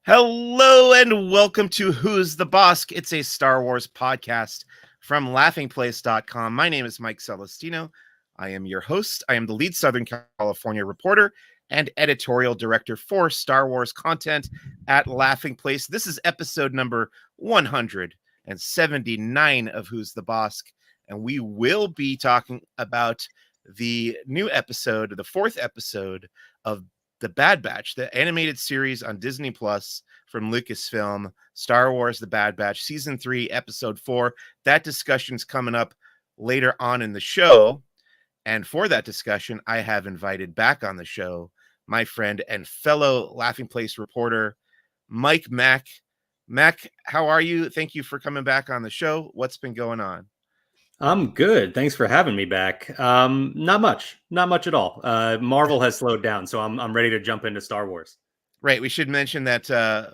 Hello and welcome to Who's the Bossk? It's a Star Wars podcast from laughingplace.com. My name is Mike Celestino. I am your host. I am the lead Southern California reporter and editorial director for Star Wars content at Laughing Place. This is episode number 179 of Who's the Bossk, and we will be talking about the new episode, the fourth episode of The Bad Batch, the animated series on Disney Plus from Lucasfilm, Star Wars The Bad Batch, Season 3, Episode 4. That discussion's coming up later on in the show. And for that discussion, I have invited back on the show my friend and fellow Laughing Place reporter, Mike Mack. Mac, how are you? Thank you for coming back on the show. What's been going on? I'm good. Thanks for having me back. Not much at all. Marvel has slowed down, so I'm ready to jump into Star Wars. Right. We should mention that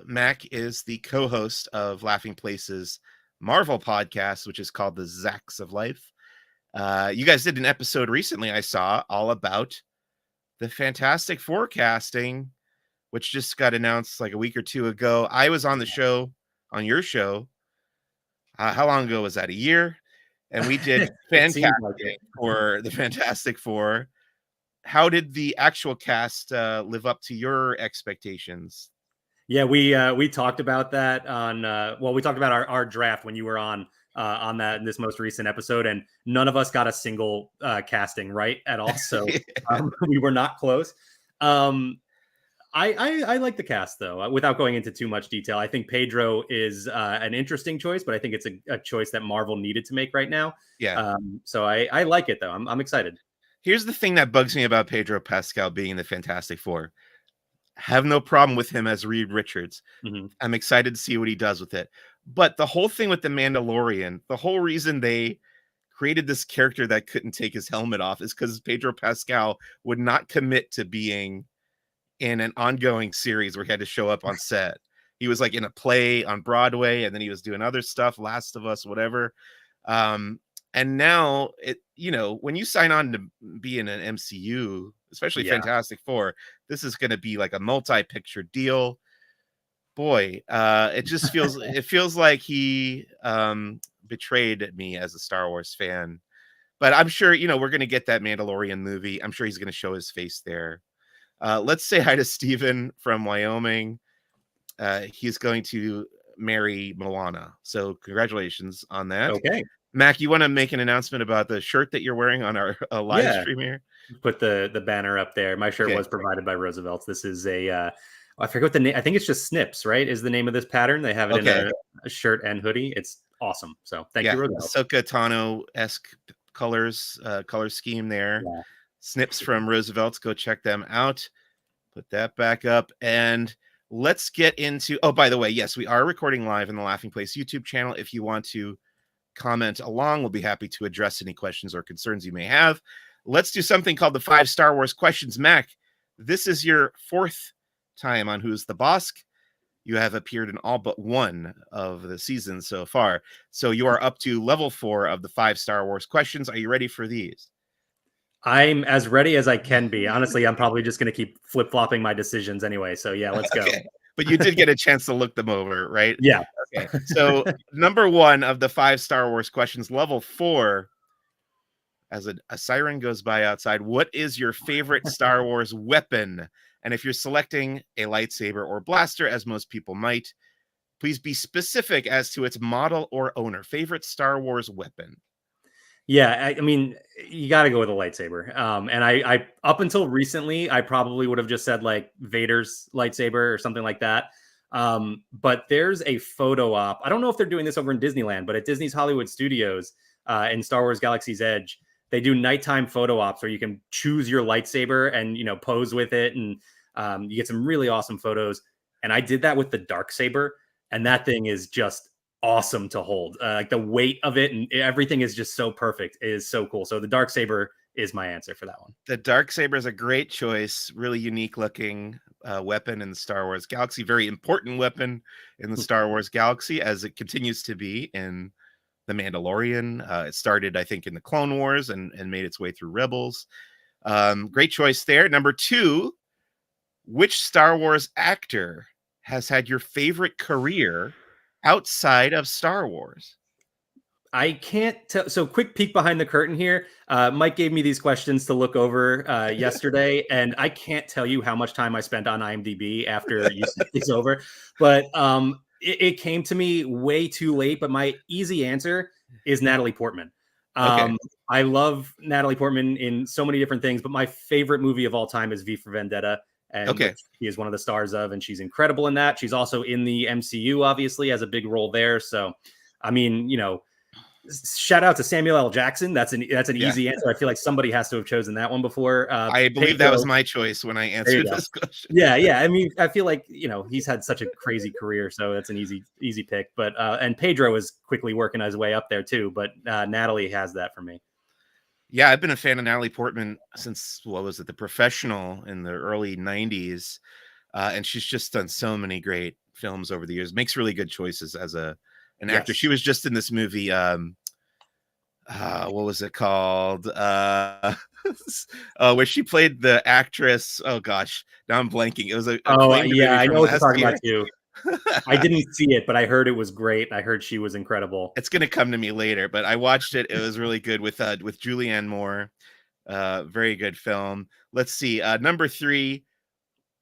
Mac is the co-host of Laughing Place's Marvel podcast, which is called the Zzzax of Life. You guys did an episode recently, I saw, all about the Fantastic Four casting, which just got announced like a week or two ago. I was on the show, on your show. How long ago was that? A year? And we did fan casting for the Fantastic Four. How did the actual cast live up to your expectations? Yeah, we talked about that on we talked about our draft when you were on that in this most recent episode, and none of us got a single casting right at all. So we were not close. I like the cast, though, without going into too much detail. I think Pedro is an interesting choice, but I think it's a choice that Marvel needed to make right now. Yeah. So I like it, though. I'm excited. Here's the thing that bugs me about Pedro Pascal being in the Fantastic Four. Have no problem with him as Reed Richards. Mm-hmm. I'm excited to see what he does with it. But the whole thing with the Mandalorian, the whole reason they created this character that couldn't take his helmet off is because Pedro Pascal would not commit to being in an ongoing series where he had to show up on set. He was like in a play on Broadway, and then he was doing other stuff, Last of Us, whatever. And now when you sign on to be in an MCU, especially Fantastic Four, this is going to be like a multi-picture deal. Boy, it feels like he betrayed me as a Star Wars fan. But I'm sure, we're going to get that Mandalorian movie. I'm sure he's going to show his face there. Let's say hi to Steven from Wyoming. He's going to marry Moana. So congratulations on that. Okay. Mac, you want to make an announcement about the shirt that you're wearing on our live stream here? Put the banner up there. My shirt was provided by Roosevelt's. This is I forget what the name. I think it's just Snips, right? Is the name of this pattern. They have it in a shirt and hoodie. It's awesome. So thank you, Roosevelt. Ahsoka Tano-esque colors, color scheme there. Yeah. Snips from Roosevelt's. Go check them out. Put that back up. And let's get into... Oh, by the way, yes, we are recording live in the Laughing Place YouTube channel. If you want to comment along, we'll be happy to address any questions or concerns you may have. Let's do something called the 5 Star Wars questions. Mac, this is your 4th time on Who's the Bossk. You have appeared in all but one of the seasons so far. So you are up to level 4 of the 5 Star Wars questions. Are you ready for these? I'm as ready as I can be. Honestly, I'm probably just going to keep flip-flopping my decisions anyway. So yeah, let's go. But you did get a chance to look them over, right? Yeah. Okay. So number 1 of the 5 Star Wars questions, level 4, as a siren goes by outside, what is your favorite Star Wars weapon? And if you're selecting a lightsaber or blaster, as most people might, please be specific as to its model or owner. Favorite Star Wars weapon? Yeah, I mean, you got to go with a lightsaber. And I up until recently, I probably would have just said like Vader's lightsaber or something like that. But there's a photo op. I don't know if they're doing this over in Disneyland, but at Disney's Hollywood Studios in Star Wars Galaxy's Edge, they do nighttime photo ops where you can choose your lightsaber and, pose with it. And you get some really awesome photos. And I did that with the Darksaber. And that thing is just awesome to hold. Like the weight of it and everything is just so perfect. It is so cool. So the Darksaber is my answer for that one. The Darksaber is a great choice. Really unique looking weapon in the Star Wars galaxy. Very important weapon in the Star Wars galaxy, as it continues to be in The Mandalorian. It started, I think, in the Clone Wars and made its way through Rebels. Great choice there. Number 2, which Star Wars actor has had your favorite career outside of Star Wars? I can't tell. So, quick peek behind the curtain here. Mike gave me these questions to look over yesterday, and I can't tell you how much time I spent on IMDb after you sent these over. But it came to me way too late. But my easy answer is Natalie Portman. Okay. I love Natalie Portman in so many different things, but my favorite movie of all time is V for Vendetta, and Okay. which she is one of the stars of, and she's incredible in that. She's also in the MCU, obviously, has a big role there. So, I mean, shout out to Samuel L. Jackson. That's an easy answer. I feel like somebody has to have chosen that one before. I believe that was my choice when I answered this question. Yeah. I mean, I feel like he's had such a crazy career, so that's an easy pick. But and Pedro is quickly working his way up there too. But Natalie has that for me. Yeah, I've been a fan of Natalie Portman since The Professional in the early '90s, and she's just done so many great films over the years. Makes really good choices as an actor. She was just in this movie. What was it called? Where she played the actress. Oh gosh, now I'm blanking. It was a I know what you're talking about too. I didn't see it, but I heard it was great. I heard she was incredible. It's gonna come to me later, but I watched it. It was really good with Julianne Moore. Very good film. Let's see. Number 3.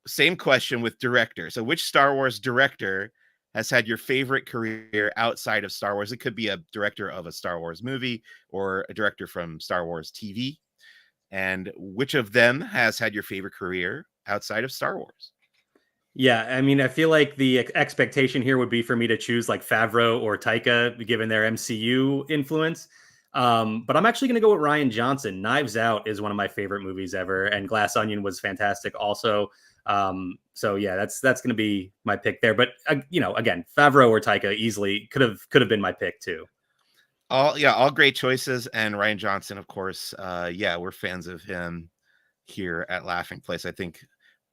Same question with director. So, which Star Wars director has had your favorite career outside of Star Wars? It could be a director of a Star Wars movie or a director from Star Wars TV. And which of them has had your favorite career outside of Star Wars? Yeah, I mean, I feel like the expectation here would be for me to choose like Favreau or Taika, given their MCU influence. But I'm actually going to go with Rian Johnson. Knives Out is one of my favorite movies ever, and Glass Onion was fantastic also. So yeah, that's going to be my pick there. But again, Favreau or Taika easily could have been my pick too. All great choices, and Rian Johnson, of course. We're fans of him here at Laughing Place. I think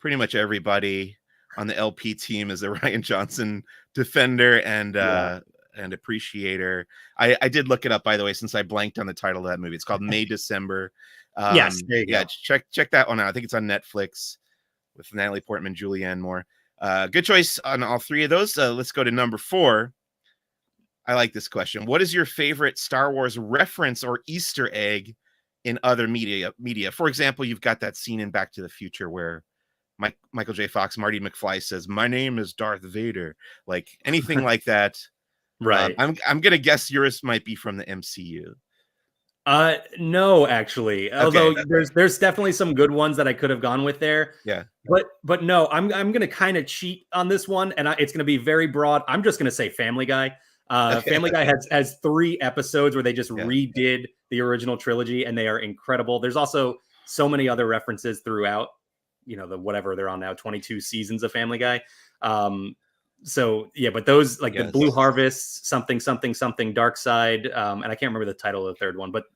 pretty much everybody on the LP team is a Rian Johnson defender and appreciator. I did look it up, by the way, since I blanked on the title of that movie. It's called May December. Yes, there you go. Check that one out. I think it's on Netflix with Natalie Portman, Julianne Moore. Good choice on all 3 of those. Let's go to number 4. I like this question. What is your favorite Star Wars reference or Easter egg in other media? For example, you've got that scene in Back to the Future where Michael J. Fox, Marty McFly says, "My name is Darth Vader." Like anything like that. Right. I'm going to guess yours might be from the MCU. No, actually. Although there's definitely some good ones that I could have gone with there. Yeah. But no, I'm going to kind of cheat on this one, and it's going to be very broad. I'm just going to say Family Guy. Family Guy has 3 episodes where they just redid the original trilogy, and they are incredible. There's also so many other references throughout, the whatever they're on now, 22 seasons of Family Guy. So yeah, but those like the Blue Harvest, something, Dark Side, and I can't remember the title of the third one, but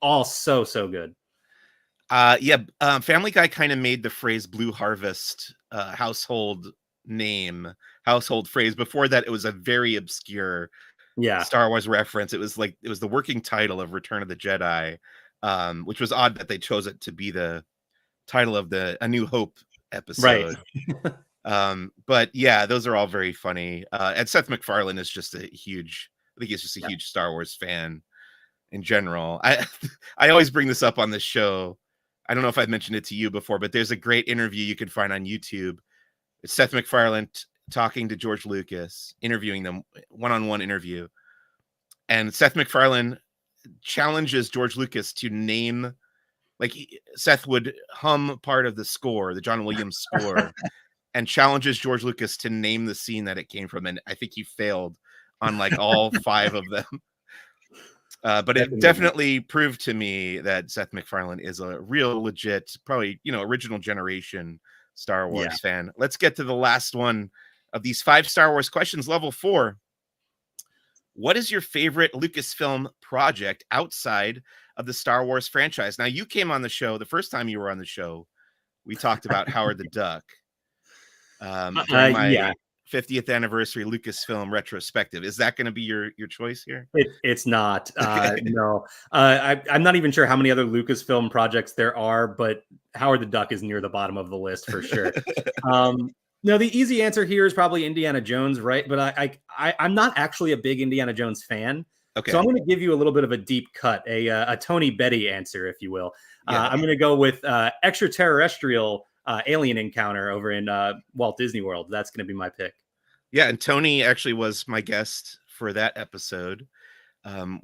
all so good. Family Guy kind of made the phrase Blue Harvest household phrase. Before that, it was a very obscure Star Wars reference. It was the working title of Return of the Jedi, which was odd that they chose it to be the title of the A New Hope episode. Right. But yeah, those are all very funny. And Seth MacFarlane is just a huge Star Wars fan in general. I always bring this up on this show. I don't know if I've mentioned it to you before, but there's a great interview you can find on YouTube. It's Seth MacFarlane talking to George Lucas, interviewing them, one-on-one interview. And Seth MacFarlane challenges George Lucas to name, like Seth would hum part of the score, the John Williams score, and challenges George Lucas to name the scene that it came from. And I think he failed on like all 5 of them. But it definitely proved to me that Seth MacFarlane is a real legit, probably, original generation Star Wars fan. Let's get to the last one of these 5 Star Wars questions. Level 4. What is your favorite Lucasfilm project outside of the Star Wars franchise? Now, you came on the show, the first time you were on the show, we talked about Howard the Duck. During my 50th anniversary Lucasfilm retrospective. Is that going to be your choice here? It's not. No. I'm not even sure how many other Lucasfilm projects there are, but Howard the Duck is near the bottom of the list for sure. No, the easy answer here is probably Indiana Jones, right? But I'm not actually a big Indiana Jones fan. Okay. So I'm going to give you a little bit of a deep cut, a Tony Betty answer, if you will. Yeah. I'm going to go with extraterrestrial alien encounter over in Walt Disney World. That's going to be my pick. Yeah, and Tony actually was my guest for that episode,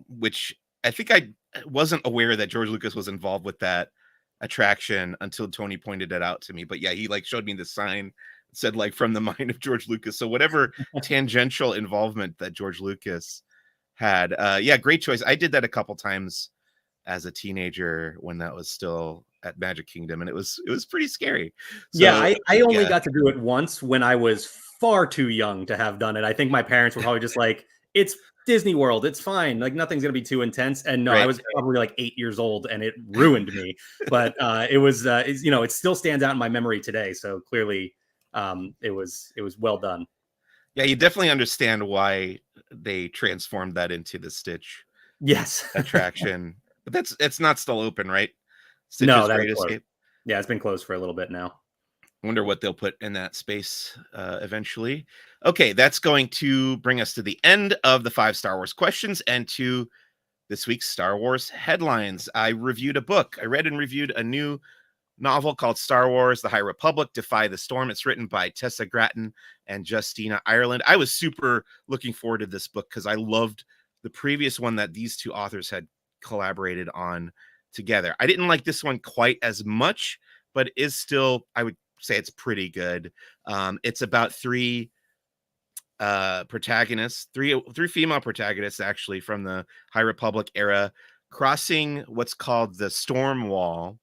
which I think I wasn't aware that George Lucas was involved with that attraction until Tony pointed it out to me. But yeah, he like showed me the sign that said like from the mind of George Lucas. So whatever tangential involvement that George Lucas had, yeah, great choice. I did that a couple times as a teenager when that was still at Magic Kingdom, and it was pretty scary. So, yeah, I only got to do it once when I was far too young to have done it. I think my parents were probably just like, it's Disney World, it's fine, like nothing's gonna be too intense. And no, right. I was probably like 8 years old, and it ruined me. But it was, it still stands out in my memory today. So clearly, it was well done. Yeah, you definitely understand why they transformed that into the Stitch attraction. But it's not still open, right? Stitch's Great Escape. Yeah, it's been closed for a little bit now. I wonder what they'll put in that space eventually. Okay, that's going to bring us to the end of the 5 Star Wars questions and to this week's Star Wars headlines. I reviewed a book. I read and reviewed a new novel called Star Wars: The High Republic, Defy the Storm. It's written by Tessa Gratton and Justina Ireland. I was super looking forward to this book because I loved the previous one that these two authors had collaborated on together. I didn't like this one quite as much, but is still, I would say it's pretty good. It's about 3 protagonists, three female protagonists actually from the High Republic era, crossing what's called the Storm Wall,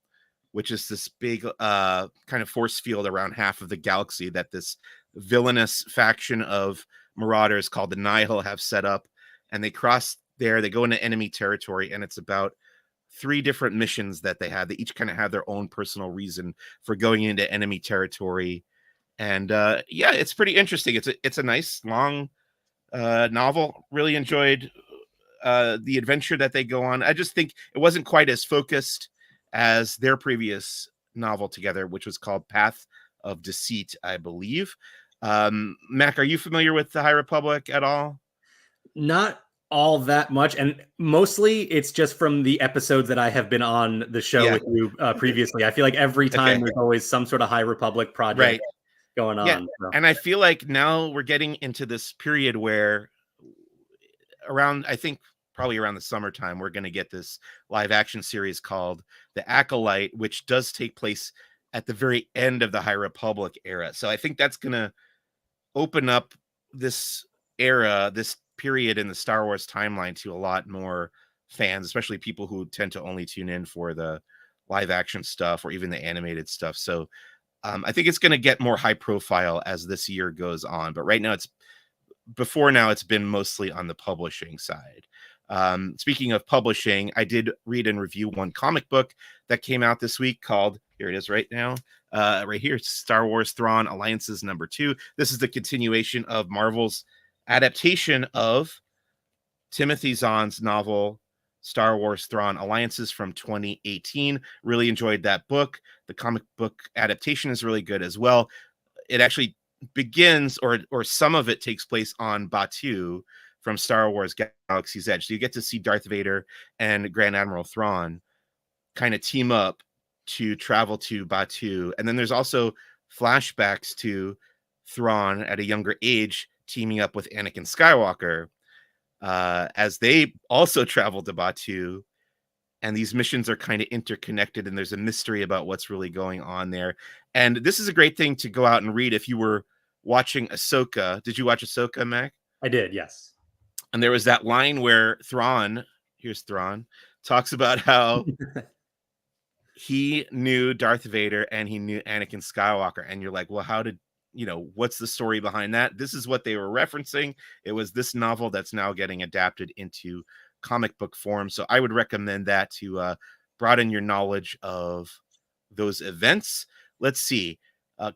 which is this big kind of force field around half of the galaxy that this villainous faction of marauders called the Nihil have set up. And they cross there, they go into enemy territory, and it's about 3 different missions that they have. They each kind of have their own personal reason for going into enemy territory. And yeah, it's pretty interesting. It's a nice long novel. Really enjoyed the adventure that they go on. I just think it wasn't quite as focused as their previous novel together, which was called Path of Deceit, I believe. Mac, are you familiar with the High Republic at all? Not all that much, and mostly it's just from the episodes that I have been on the show with you previously. I feel like every time there's always some sort of High Republic project going on. Yeah. So. And I feel like now we're getting into this period where around, I think probably around the summertime, we're going to get this live action series called The Acolyte, which does take place at the very end of the High Republic era. So I think that's going to open up this era, this period in the Star Wars timeline to a lot more fans, especially people who tend to only tune in for the live action stuff or even the animated stuff. So I think it's going to get more high profile as this year goes on. But right now it's been mostly on the publishing side. Speaking of publishing, I did read and review one comic book that came out this week called, here it is right now, right here, Star Wars Thrawn Alliances #2. This is the continuation of Marvel's adaptation of Timothy Zahn's novel Star Wars Thrawn Alliances from 2018. Really enjoyed that book. The comic book adaptation is really good as well. It actually begins, or some of it takes place on Batuu from Star Wars Galaxy's Edge. So you get to see Darth Vader and Grand Admiral Thrawn kind of team up to travel to Batuu. And then there's also flashbacks to Thrawn at a younger age teaming up with Anakin Skywalker as they also travel to Batuu. And these missions are kind of interconnected, and there's a mystery about what's really going on there. And this is a great thing to go out and read if you were watching Ahsoka. Did you watch Ahsoka, Mac? I did, yes. And there was that line where Thrawn talks about how he knew Darth Vader and he knew Anakin Skywalker. And you're like, well, how did, what's the story behind that? This is what they were referencing. It was this novel that's now getting adapted into comic book form. So I would recommend that to broaden your knowledge of those events. Let's see.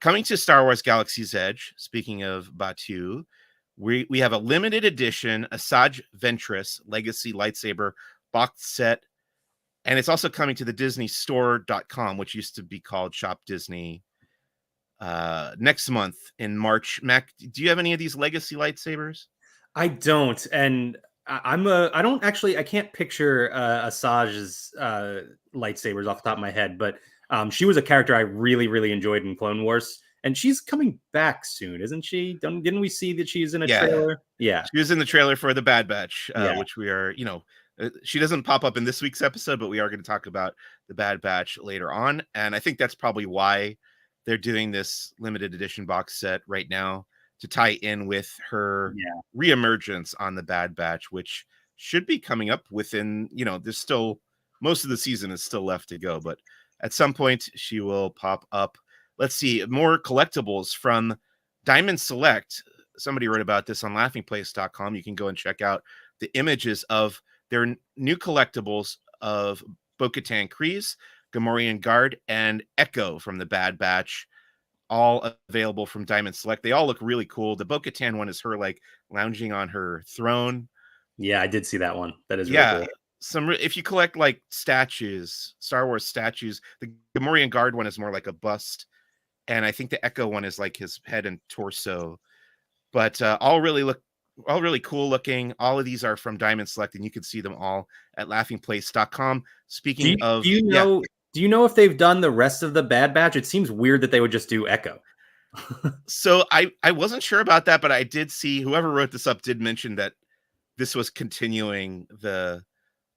Coming to Star Wars Galaxy's Edge, speaking of Batuu, we have a limited edition Asajj Ventress Legacy lightsaber box set. And it's also coming to the DisneyStore.com, which used to be called Shop Disney. next month in March. Mac, do you have any of these legacy lightsabers? I don't, and I can't picture Asajj's lightsabers off the top of my head, but she was a character I really, really enjoyed in Clone Wars, and she's coming back soon, isn't she? Didn't we see that she's in a trailer? Yeah, she was in the trailer for the Bad Batch, yeah. which we are, she doesn't pop up in this week's episode, but we are going to talk about the Bad Batch later on, and I think that's probably why they're doing this limited edition box set right now, to tie in with her reemergence on the Bad Batch, which should be coming up within, there's still, most of the season is still left to go, but at some point she will pop up. Let's see, more collectibles from Diamond Select. Somebody wrote about this on laughingplace.com. You can go and check out the images of their new collectibles of Bo-Katan Kryze, Gamorrean Guard, and Echo from the Bad Batch, all available from Diamond Select. They all look really cool. The Bo-Katan one is her like lounging on her throne. Yeah, I did see that one. That is really cool. If you collect like statues, Star Wars statues, the Gamorrean Guard one is more like a bust, and I think the Echo one is like his head and torso. But all really cool looking. All of these are from Diamond Select, and you can see them all at laughingplace.com. Speaking of, do you know if they've done the rest of the Bad Batch? It seems weird that they would just do Echo. So I wasn't sure about that, but I did see whoever wrote this up did mention that this was continuing the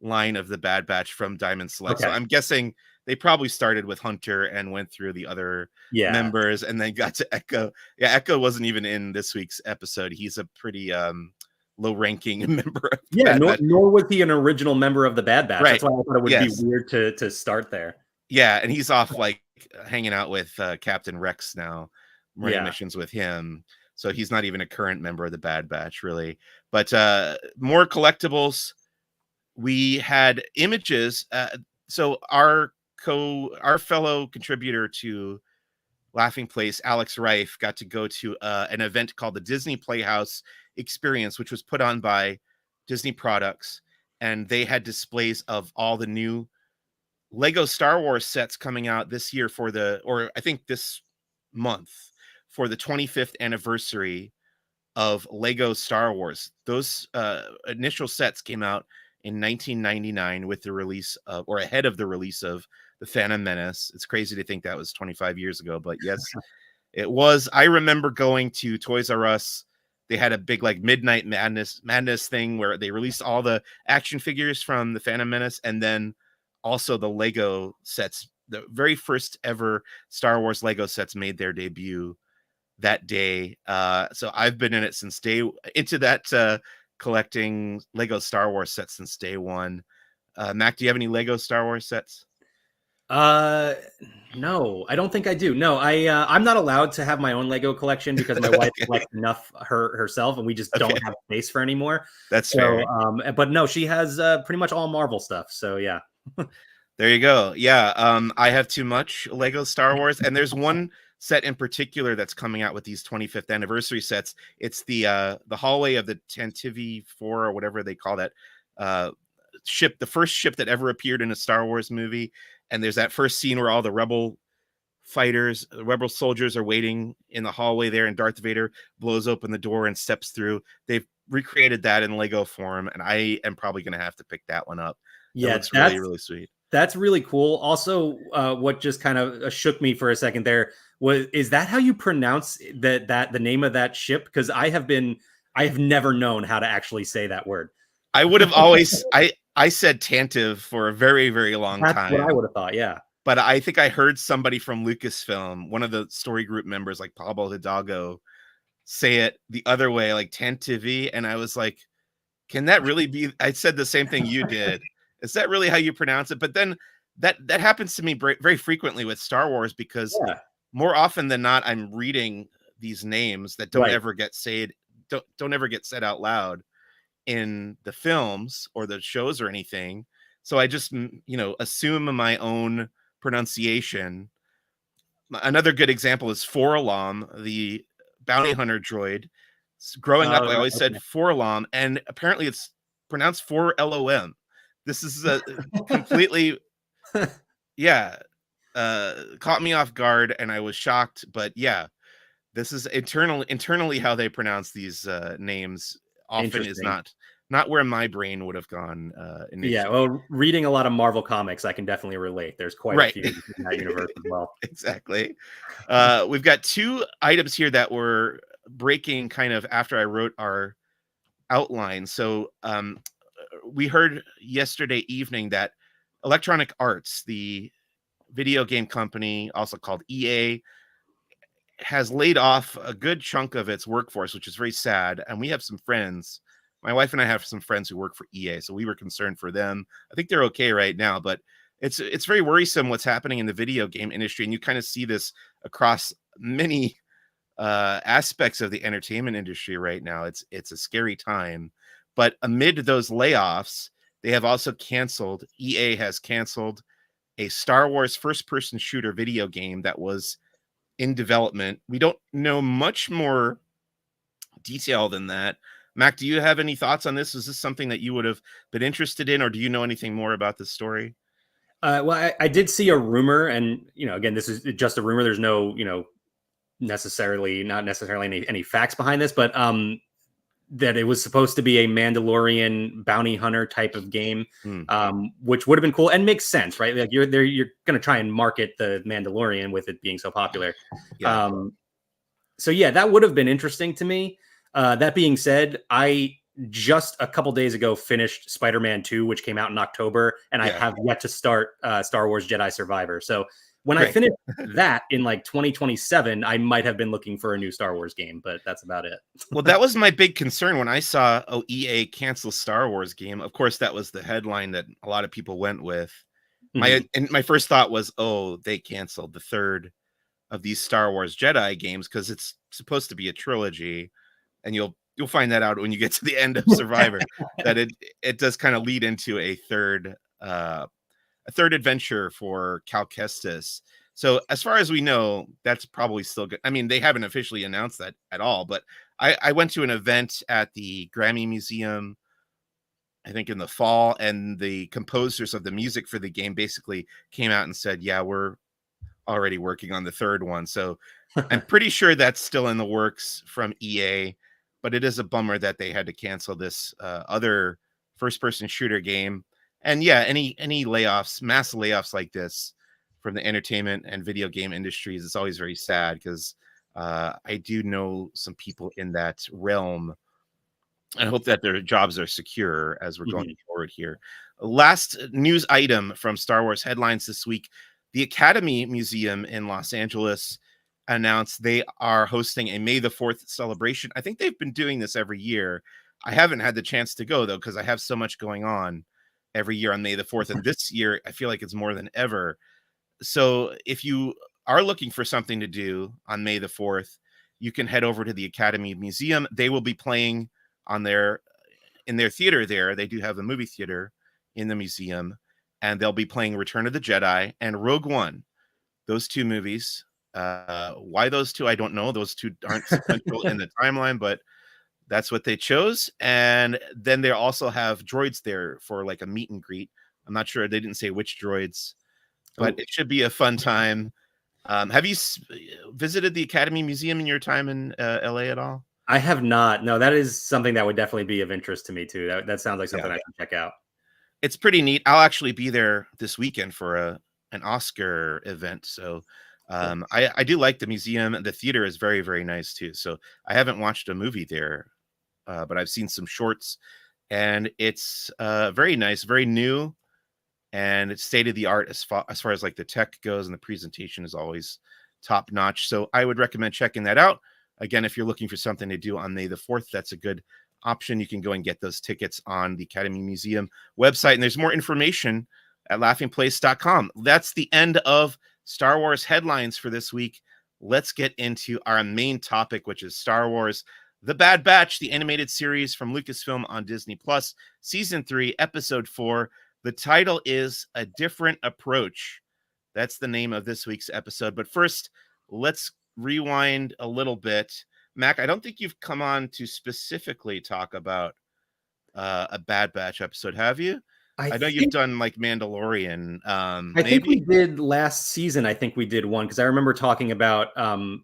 line of the Bad Batch from Diamond Select. Okay. So I'm guessing they probably started with Hunter and went through the other members and then got to Echo. Yeah, Echo wasn't even in this week's episode. He's a pretty low-ranking member of the Bad Batch. Nor was he an original member of the Bad Batch. Right. That's why I thought it would be weird to start there. Yeah, and he's off like hanging out with Captain Rex now, running missions with him. So he's not even a current member of the Bad Batch, really. But more collectibles. We had images. So our fellow contributor to Laughing Place, Alex Reif, got to go to an event called the Disney Playhouse Experience, which was put on by Disney Products, and they had displays of all the new Lego Star Wars sets coming out this year I think this month, for the 25th anniversary of Lego Star Wars. Those initial sets came out in 1999 with the release of, or ahead of the release of, The Phantom Menace. It's crazy to think that was 25 years ago, but yes, it was. I remember going to Toys R Us. They had a big like Midnight Madness thing where they released all the action figures from The Phantom Menace, and then also the Lego sets. The very first ever Star Wars Lego sets made their debut that day. So I've been in it since into that collecting Lego Star Wars sets since day one. Mac, do you have any Lego Star Wars sets? No, I don't think I do. No, I'm not allowed to have my own Lego collection because my wife collects enough herself, and we just don't have space for anymore. That's fair. But no, she has pretty much all Marvel stuff. So yeah. There you go. Yeah, I have too much Lego Star Wars, and there's one set in particular that's coming out with these 25th anniversary sets. It's the hallway of the Tantive 4 or whatever they call that ship, the first ship that ever appeared in a Star Wars movie. And there's that first scene where all the rebel soldiers are waiting in the hallway there, and Darth Vader blows open the door and steps through. They've recreated that in Lego form, and I am probably going to have to pick that one up. It's really, really sweet. That's really cool. Also, what just kind of shook me for a second there is that how you pronounce the name of that ship? Because I have never known how to actually say that word. I would have always I said Tantive for a very, very long time. That's what I would have thought, yeah. But I think I heard somebody from Lucasfilm, one of the story group members, like Pablo Hidalgo, say it the other way, like Tantive, and I was like, can that really be? I said the same thing you did. Is that really how you pronounce it? But then that happens to me very frequently with Star Wars, because more often than not, I'm reading these names that don't ever get said, don't ever get said out loud in the films or the shows or anything. So I just, assume my own pronunciation. Another good example is Forlom, the bounty hunter droid. Growing up, I always said Forlom, and apparently it's pronounced For LOM. This is a completely, caught me off guard, and I was shocked. But yeah, this is internally how they pronounce these names often is Interesting. not where my brain would have gone Yeah, initially. well, reading a lot of Marvel comics, I can definitely relate. There's quite a Right. few in that universe as well. Exactly. We've got two items here that were breaking kind of after I wrote our outline. So we heard yesterday evening that Electronic Arts, the video game company, also called EA, has laid off a good chunk of its workforce, which is very sad. And we have some friends. My wife and I have some friends who work for EA, so we were concerned for them. I think they're okay right now, but it's very worrisome what's happening in the video game industry, and you kind of see this across many aspects of the entertainment industry right now. It's a scary time. But amid those layoffs, they have also canceled. EA has canceled a Star Wars first-person shooter video game that was in development. We don't know much more detail than that. Mac, do you have any thoughts on this? Is this something that you would have been interested in, or do you know anything more about this story? Well, I did see a rumor, and again, this is just a rumor. There's no, not necessarily any facts behind this, but that it was supposed to be a Mandalorian bounty hunter type of game, Hmm. which would have been cool and makes sense, right? Like you're going to try and market the Mandalorian with it being so popular. Yeah. So yeah, that would have been interesting to me. That being said, I just a couple days ago finished Spider-Man 2, which came out in October, and I Yeah. have yet to start Star Wars Jedi Survivor. So when I Great. finish that in like 2027, I might have been looking for a new Star Wars game, but that's about it. Well, that was my big concern when I saw EA cancel Star Wars game. Of course, that was the headline that a lot of people went with. Mhm. My first thought was, oh, they canceled the third of these Star Wars Jedi games because it's supposed to be a trilogy, and you'll find that out when you get to the end of Survivor that it does kind of lead into a third adventure for Cal Kestis. So as far as we know, that's probably still good. I mean, they haven't officially announced that at all, but I went to an event at the Grammy Museum, I think in the fall, and the composers of the music for the game basically came out and said, yeah, we're already working on the third one. So I'm pretty sure that's still in the works from EA, but it is a bummer that they had to cancel this other first-person shooter game. And yeah, any layoffs, mass layoffs like this from the entertainment and video game industries, it's always very sad because I do know some people in that realm. I hope that their jobs are secure as we're going Mhm. forward here. Last news item from Star Wars headlines this week: the Academy Museum in Los Angeles announced they are hosting a May the 4th celebration. I think they've been doing this every year. I haven't had the chance to go though because I have so much going on every year on May the 4th, and this year I feel like it's more than ever. So if you are looking for something to do on May the 4th, you can head over to the Academy Museum. They will be playing on their in their theater there. They do have a movie theater in the museum, and they'll be playing Return of the Jedi and Rogue One. Those two movies. Why those two, I don't know. Those two aren't sequential in the timeline, but that's what they chose. And then they also have droids there for like a meet and greet. I'm not sure. They didn't say which droids, but Oh, it should be a fun time. Have you visited the Academy Museum in your time in LA at all? I have not. No, that is something that would definitely be of interest to me too. That sounds like Yeah. something I can check out. It's pretty neat. I'll actually be there this weekend for an Oscar event. So Cool. I do like the museum. The theater is very, very nice too. So I haven't watched a movie there, but I've seen some shorts, and it's very nice, very new, and it's state of the art as far as like the tech goes, and the presentation is always top notch. So I would recommend checking that out. Again, if you're looking for something to do on May the 4th, that's a good option. You can go and get those tickets on the Academy Museum website, and there's more information at laughingplace.com. That's the end of Star Wars headlines for this week. Let's get into our main topic, which is Star Wars The Bad Batch, the animated series from Lucasfilm on Disney Plus, Season 3, Episode 4. The title is A Different Approach. That's the name of this week's episode. But first, let's rewind a little bit. Mac, I don't think you've come on to specifically talk about a Bad Batch episode, have you? I know you've done like Mandalorian. I think we Maybe. did last season. I think we did one because I remember talking about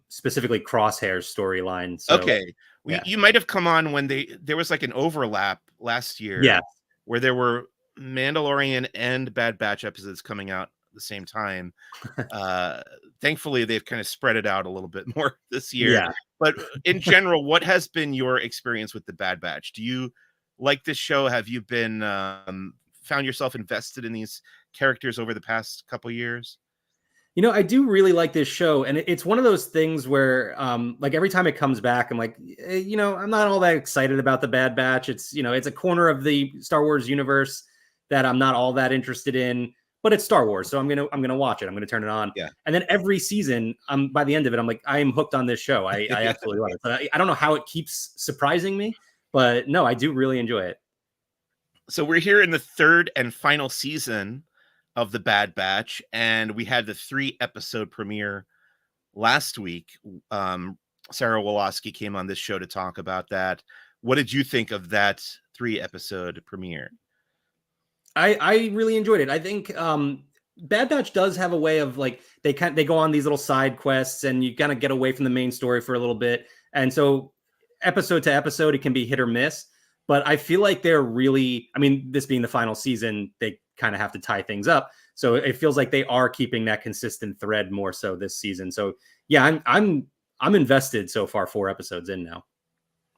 specifically Crosshair's storyline. So Okay. yeah, You might have come on when there was like an overlap last yeah, year where there were Mandalorian and Bad Batch episodes coming out at the same time. Uh, Thankfully, they've kind of spread it out a little bit more this year. yeah. But in general, what has been your experience with the Bad Batch? Do you like this show? Have you been found yourself invested in these characters over the past couple years? I do really like this show, and it's one of those things where, like every time it comes back, I'm like, I'm not all that excited about the Bad Batch. It's a corner of the Star Wars universe that I'm not all that interested in, but it's Star Wars, so I'm gonna watch it. I'm gonna turn it on, Yeah. and then every season, by the end of it, I'm like, I am hooked on this show. I absolutely love it. But I don't know how it keeps surprising me, but no, I do really enjoy it. So we're here in the third and final season of the Bad Batch, and we had the 3-episode premiere last week. Sarah Woloski came on this show to talk about that. What did you think of that 3-episode premiere? I really enjoyed it. I think Bad Batch does have a way of like they go on these little side quests and you kind of get away from the main story for a little bit. And so episode to episode it can be hit or miss, but I feel like they're really, I mean, this being the final season, they kind of have to tie things up. So it feels like they are keeping that consistent thread more so this season. So yeah, I'm invested so far, 4 episodes in now.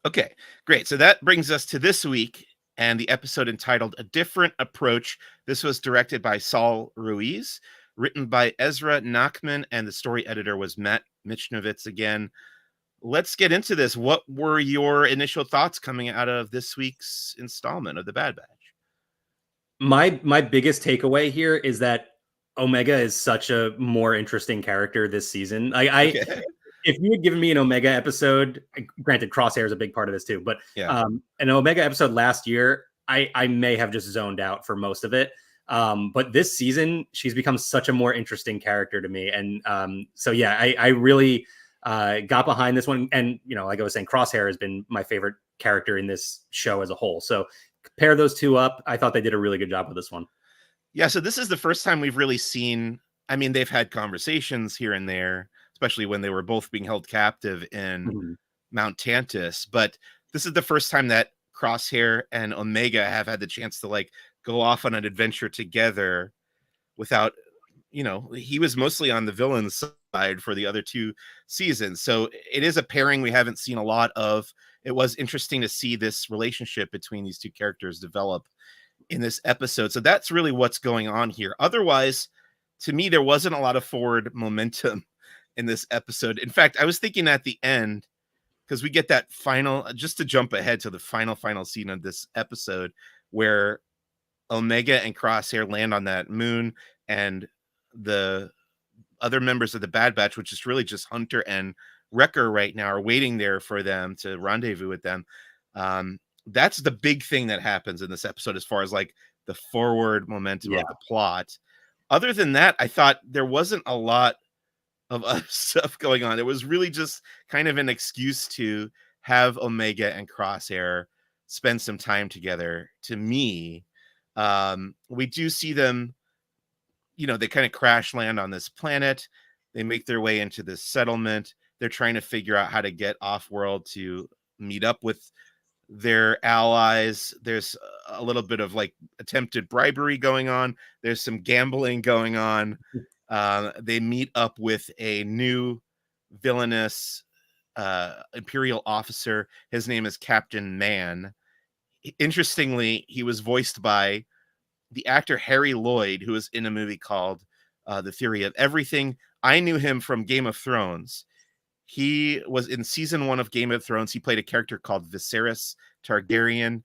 Okay, great. So that brings us to this week and the episode entitled A Different Approach. This was directed by Saul Ruiz, written by Ezra Nachman, and the story editor was Matt Michnovitz again. Let's get into this. What were your initial thoughts coming out of this week's installment of The Bad Batch? My biggest takeaway here is that Omega is such a more interesting character this season. Okay. If you had given me an Omega episode, granted Crosshair is a big part of this too, but Yeah. an Omega episode last year, I may have just zoned out for most of it. But this season, she's become such a more interesting character to me. And so, yeah, I really got behind this one. And, like I was saying, Crosshair has been my favorite character in this show as a whole. So pair those two up. I thought they did a really good job with this one. Yeah, so this is the first time we've really seen, I mean, they've had conversations here and there, especially when they were both being held captive in Mount Tantus. But this is the first time that Crosshair and Omega have had the chance to like go off on an adventure together without, he was mostly on the villain side for the other 2 seasons. So it is a pairing we haven't seen a lot of. It was interesting to see this relationship between these 2 characters develop in this episode. So that's really what's going on here. Otherwise, to me, there wasn't a lot of forward momentum in this episode. In fact, I was thinking at the end, because we get that final, just to jump ahead to the final scene of this episode, where Omega and Crosshair land on that moon, and the other members of the Bad Batch, which is really just Hunter and Wrecker right now, are waiting there for them to rendezvous with them. That's the big thing that happens in this episode as far as like the forward momentum of the plot. Other than that, I thought there wasn't a lot of other stuff going on. It was really just kind of an excuse to have Omega and Crosshair spend some time together. To me, we do see them, they kind of crash land on this planet. They make their way into this settlement. They're trying to figure out how to get off world to meet up with their allies. There's a little bit of like attempted bribery going on. There's some gambling going on. They meet up with a new villainous Imperial officer. His name is Captain Man. Interestingly, he was voiced by the actor Harry Lloyd, who was in a movie called The Theory of Everything. I knew him from Game of Thrones. He was in season 1 of Game of Thrones. He played a character called Viserys Targaryen.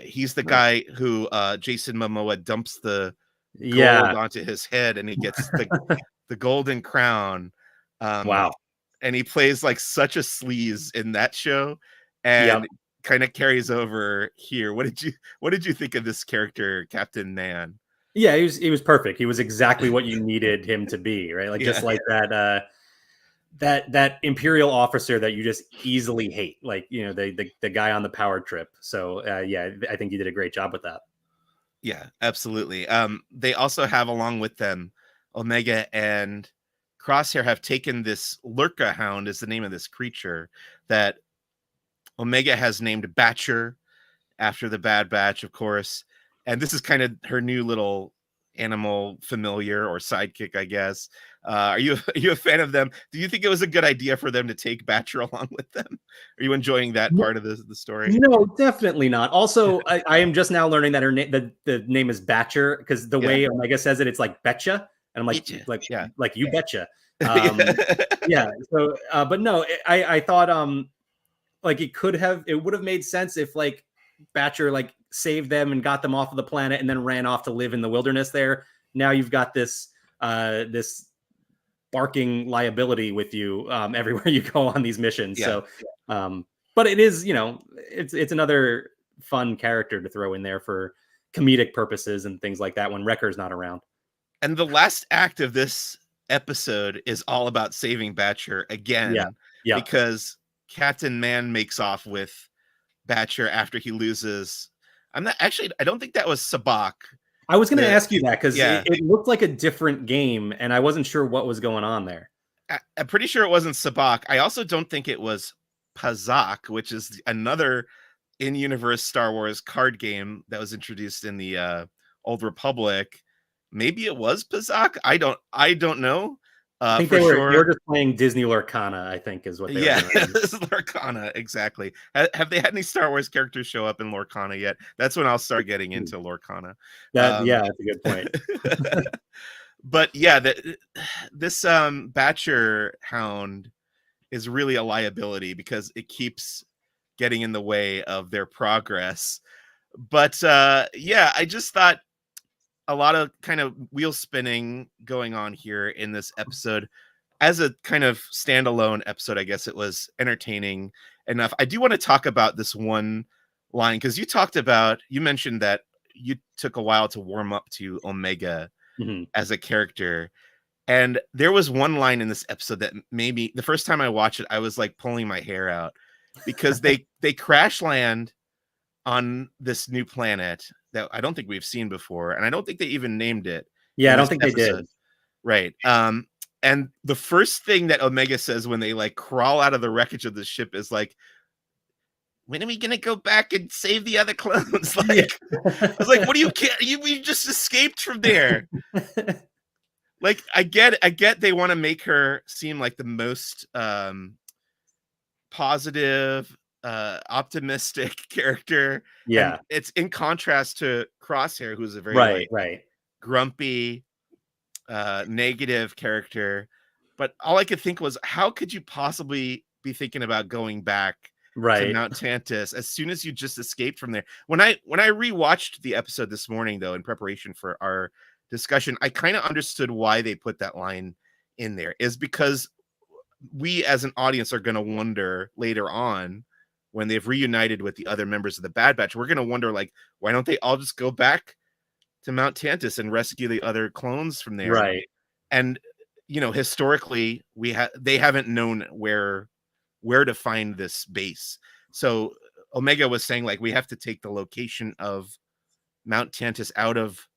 He's the guy who Jason Momoa dumps the gold onto his head, and he gets the golden crown. Wow. And he plays like such a sleaze in that show, and kind of carries over here. What did you think of this character, Captain Man? Yeah, he was perfect. He was exactly what you needed him to be, right? Like just like that that Imperial officer that you just easily hate, like the guy on the power trip. So I think you did a great job with that. Yeah, absolutely. They also have along with them Omega and Crosshair have taken this Lurka Hound is the name of this creature that Omega has named Bacher after the Bad Batch, of course. And this is kind of her new little animal familiar or sidekick, I guess. Are you a fan of them? Do you think it was a good idea for them to take Batcher along with them? Are you enjoying that part of the story? No, definitely not. Also, I am just now learning that her name, the name is Batcher, because the way Omega says it, it's like betcha, and I'm like, yeah, like you betcha. Yeah. So, but no, I thought, like it would have made sense if like Batcher like saved them and got them off of the planet and then ran off to live in the wilderness there. Now you've got this this barking liability with you everywhere you go on these missions. Yeah. So but it is, it's another fun character to throw in there for comedic purposes and things like that when Wrecker's not around. And the last act of this episode is all about saving Batcher again, because Captain Man makes off with Batcher after he loses. I don't think that was Sabak. I was going to ask you that because it looked like a different game and I wasn't sure what was going on there. I'm pretty sure it wasn't Sabak. I also don't think it was Pazak, which is another in-universe Star Wars card game that was introduced in the Old Republic. Maybe it was Pazak. I don't know. I think they were just playing Disney Lorcana, I think is what they were doing. This is Lorcana, exactly. Have they had any Star Wars characters show up in Lorcana yet? That's when I'll start getting into Lorcana. That's a good point. But yeah, this Bacher Hound is really a liability because it keeps getting in the way of their progress. But I just thought a lot of kind of wheel spinning going on here in this episode. As a kind of standalone episode, I guess it was entertaining enough. I do want to talk about this one line because you mentioned that you took a while to warm up to Omega as a character. And there was one line in this episode that maybe the first time I watched it, I was like pulling my hair out because they crash land on this new planet that I don't think we've seen before. And I don't think they even named it. Yeah, I don't think they did. Right. And the first thing that Omega says when they like crawl out of the wreckage of the ship is like, when are we gonna go back and save the other clones? Like, I was like, what do you care? We just escaped from there. Like, I get they want to make her seem like the most positive, optimistic character. Yeah. And it's in contrast to Crosshair, who's a very grumpy, negative character. But all I could think was, how could you possibly be thinking about going back to Mount Tantus as soon as you just escaped from there? When I rewatched the episode this morning, though, in preparation for our discussion, I kind of understood why they put that line in there, is because we as an audience are going to wonder later on when they've reunited with the other members of the Bad Batch, we're going to wonder, like, why don't they all just go back to Mount Tantus and rescue the other clones from there? Right. And, historically, they haven't known where to find this base. So Omega was saying, like, we have to take the location of Mount Tantus out of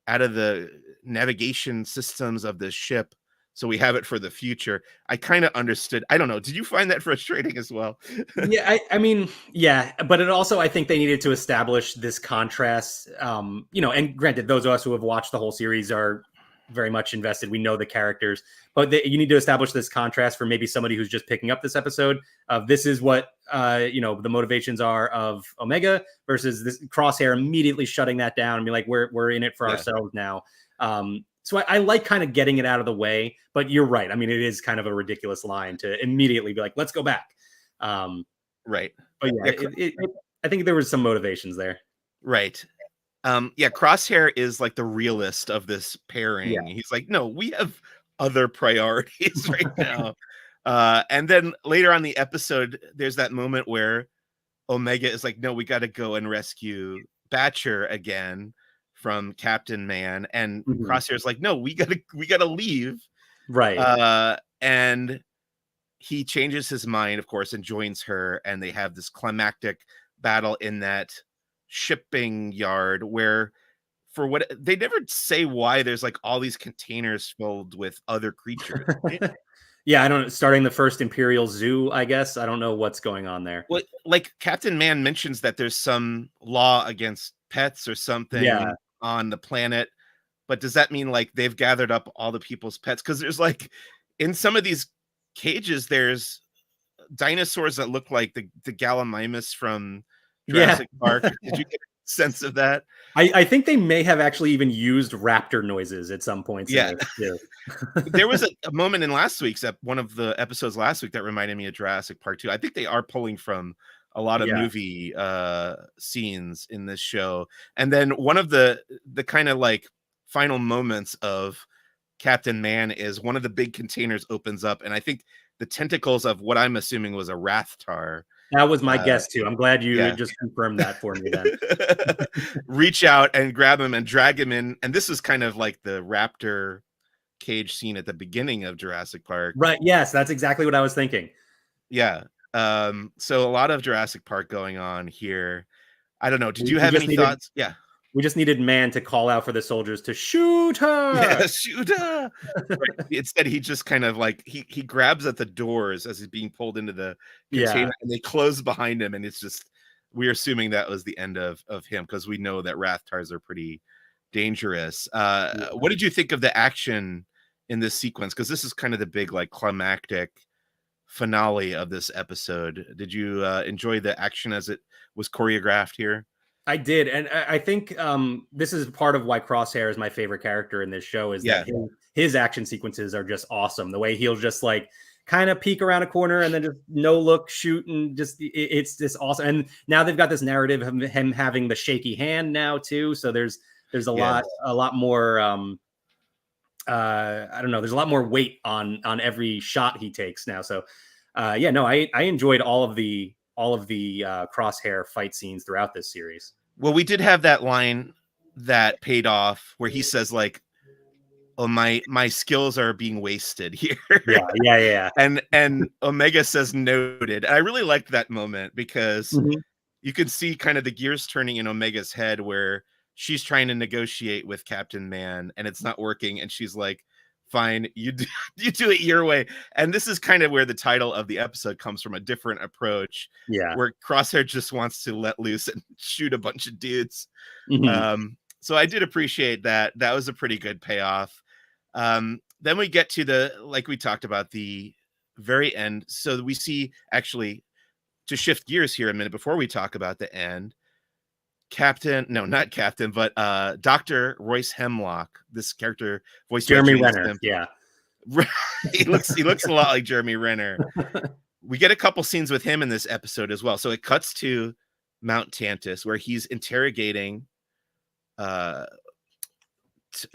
the navigation systems of the ship, so we have it for the future. I kind of understood. I don't know. Did you find that frustrating as well? Yeah, I mean, yeah, but it also, I think they needed to establish this contrast. And granted, those of us who have watched the whole series are very much invested. We know the characters, but you need to establish this contrast for maybe somebody who's just picking up this episode of this is what, the motivations are of Omega versus this Crosshair immediately shutting that down and be like, we're in it for ourselves now. So I like kind of getting it out of the way, but you're right. I mean, it is kind of a ridiculous line to immediately be like, let's go back. Right. But I think there was some motivations there. Right. Crosshair is like the realist of this pairing. Yeah. He's like, no, we have other priorities right now. And then later on the episode, there's that moment where Omega is like, no, we got to go and rescue Bacher again from Captain Man. And Crosshair's like, no, we gotta leave. Right. And he changes his mind, of course, and joins her, and they have this climactic battle in that shipping yard where for what they never say why there's like all these containers filled with other creatures. Right? Yeah, I don't. Starting the first Imperial Zoo, I guess. I don't know what's going on there. Well, like Captain Man mentions that there's some law against pets or Yeah, something on the planet, but does that mean like they've gathered up all the people's pets? Because there's like in some of these cages, there's dinosaurs that look like the Gallimimus from yeah. Jurassic Park. Did you get a sense of that? I think they may have actually even used raptor noises at some points in Yeah. this too. There was a moment in last week's one of the episodes last week that reminded me of Jurassic Park 2. I think they are pulling from a lot of Yeah. movie scenes in this show. And then one of the kind of like final moments of Captain Man is one of the big containers opens up, and I think the tentacles of what I'm assuming was a Rathtar. That was my guess too. I'm glad you yeah. just confirmed that for me then. Reach out and grab him and drag him in. And this is kind of like the raptor cage scene at the beginning of Jurassic Park. Right. Yes, that's exactly what I was thinking. Yeah. So a lot of Jurassic Park going on here. I don't know. Did you have any thoughts? Yeah. We just needed Man to call out for the soldiers to shoot her. Yeah, shoot her. Right. Instead, he just kind of like he grabs at the doors as he's being pulled into the container, and they close behind him, and it's just we're assuming that was the end of him because we know that Rathtars are pretty dangerous. What did you think of the action in this sequence? Because this is kind of the big like climactic finale of this episode. Did you enjoy the action as it was choreographed here? I did, and I think this is part of why Crosshair is my favorite character in this show. Is that his action sequences are just awesome. The way he'll just like kind of peek around a corner and then just no look shoot, and just it's just awesome. And now they've got this narrative of him having the shaky hand now too. So there's a lot more. I don't know. There's a lot more weight on every shot he takes now. So I enjoyed all of the Crosshair fight scenes throughout this series. Well, we did have that line that paid off where he says like, "Oh, my skills are being wasted here." Yeah. And Omega says noted. I really liked that moment because you can see kind of the gears turning in Omega's head where she's trying to negotiate with Captain Man and it's not working, and she's like, fine, you do it your way. And this is kind of where the title of the episode comes from, a different approach. Yeah. Where Crosshair just wants to let loose and shoot a bunch of dudes. So I did appreciate that. That was a pretty good payoff. Then we get to like we talked about, the very end. So we see, actually, to shift gears here a minute before we talk about the end, not Captain, but Dr. Royce Hemlock, this character voiced by Jeremy Renner. Yeah. he looks a lot like Jeremy Renner. We get a couple scenes with him in this episode as well. So it cuts to Mount Tantus where he's interrogating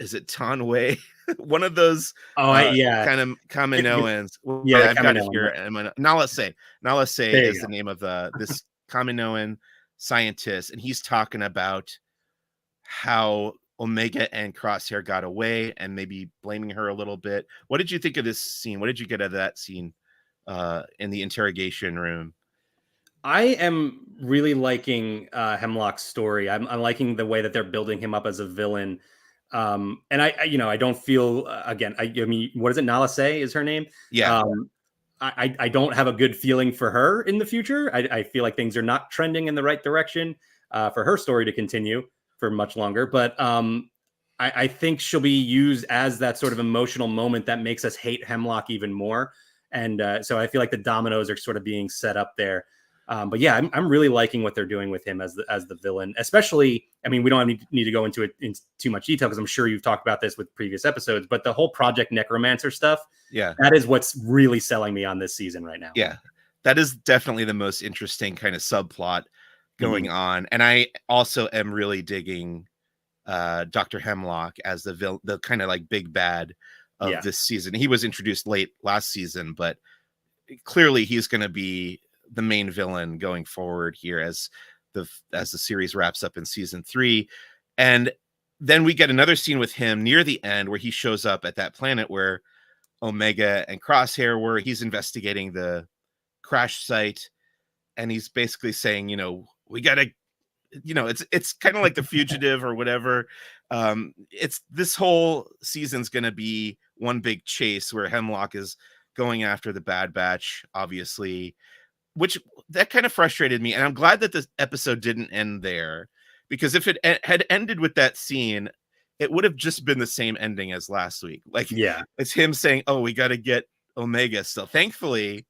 is it Tanway? One of those kind of Kaminoans. I've got it here. Nala Se is the name of this Kaminoan scientist, and he's talking about how Omega and Crosshair got away and maybe blaming her a little bit. What did you think of this scene? What did you get out of that scene in the interrogation room? I am really liking Hemlock's story. I'm liking the way that they're building him up as a villain. And I don't feel again. I mean, what is it? Nala Se is her name. Yeah. I don't have a good feeling for her in the future. I feel like things are not trending in the right direction for her story to continue for much longer. But I think she'll be used as that sort of emotional moment that makes us hate Hemlock even more. And so I feel like the dominoes are sort of being set up there. But yeah, I'm really liking what they're doing with him as the villain, especially. I mean, we don't need to go into it in too much detail because I'm sure you've talked about this with previous episodes, but the whole Project Necromancer stuff, that is what's really selling me on this season right now. Yeah, that is definitely the most interesting kind of subplot going on. And I also am really digging Dr. Hemlock as the kind of like big bad of this season. He was introduced late last season, but clearly he's going to be the main villain going forward here as the series wraps up in season 3. And then we get another scene with him near the end where he shows up at that planet where Omega and Crosshair were. He's investigating the crash site, and he's basically saying, we got to it's kind of like The Fugitive or whatever. It's this whole season's going to be one big chase where Hemlock is going after the Bad Batch, obviously, which that kind of frustrated me. And I'm glad that this episode didn't end there, because if it had ended with that scene, it would have just been the same ending as last week. Like, Yeah. it's him saying, "Oh, we got to get Omega." So thankfully,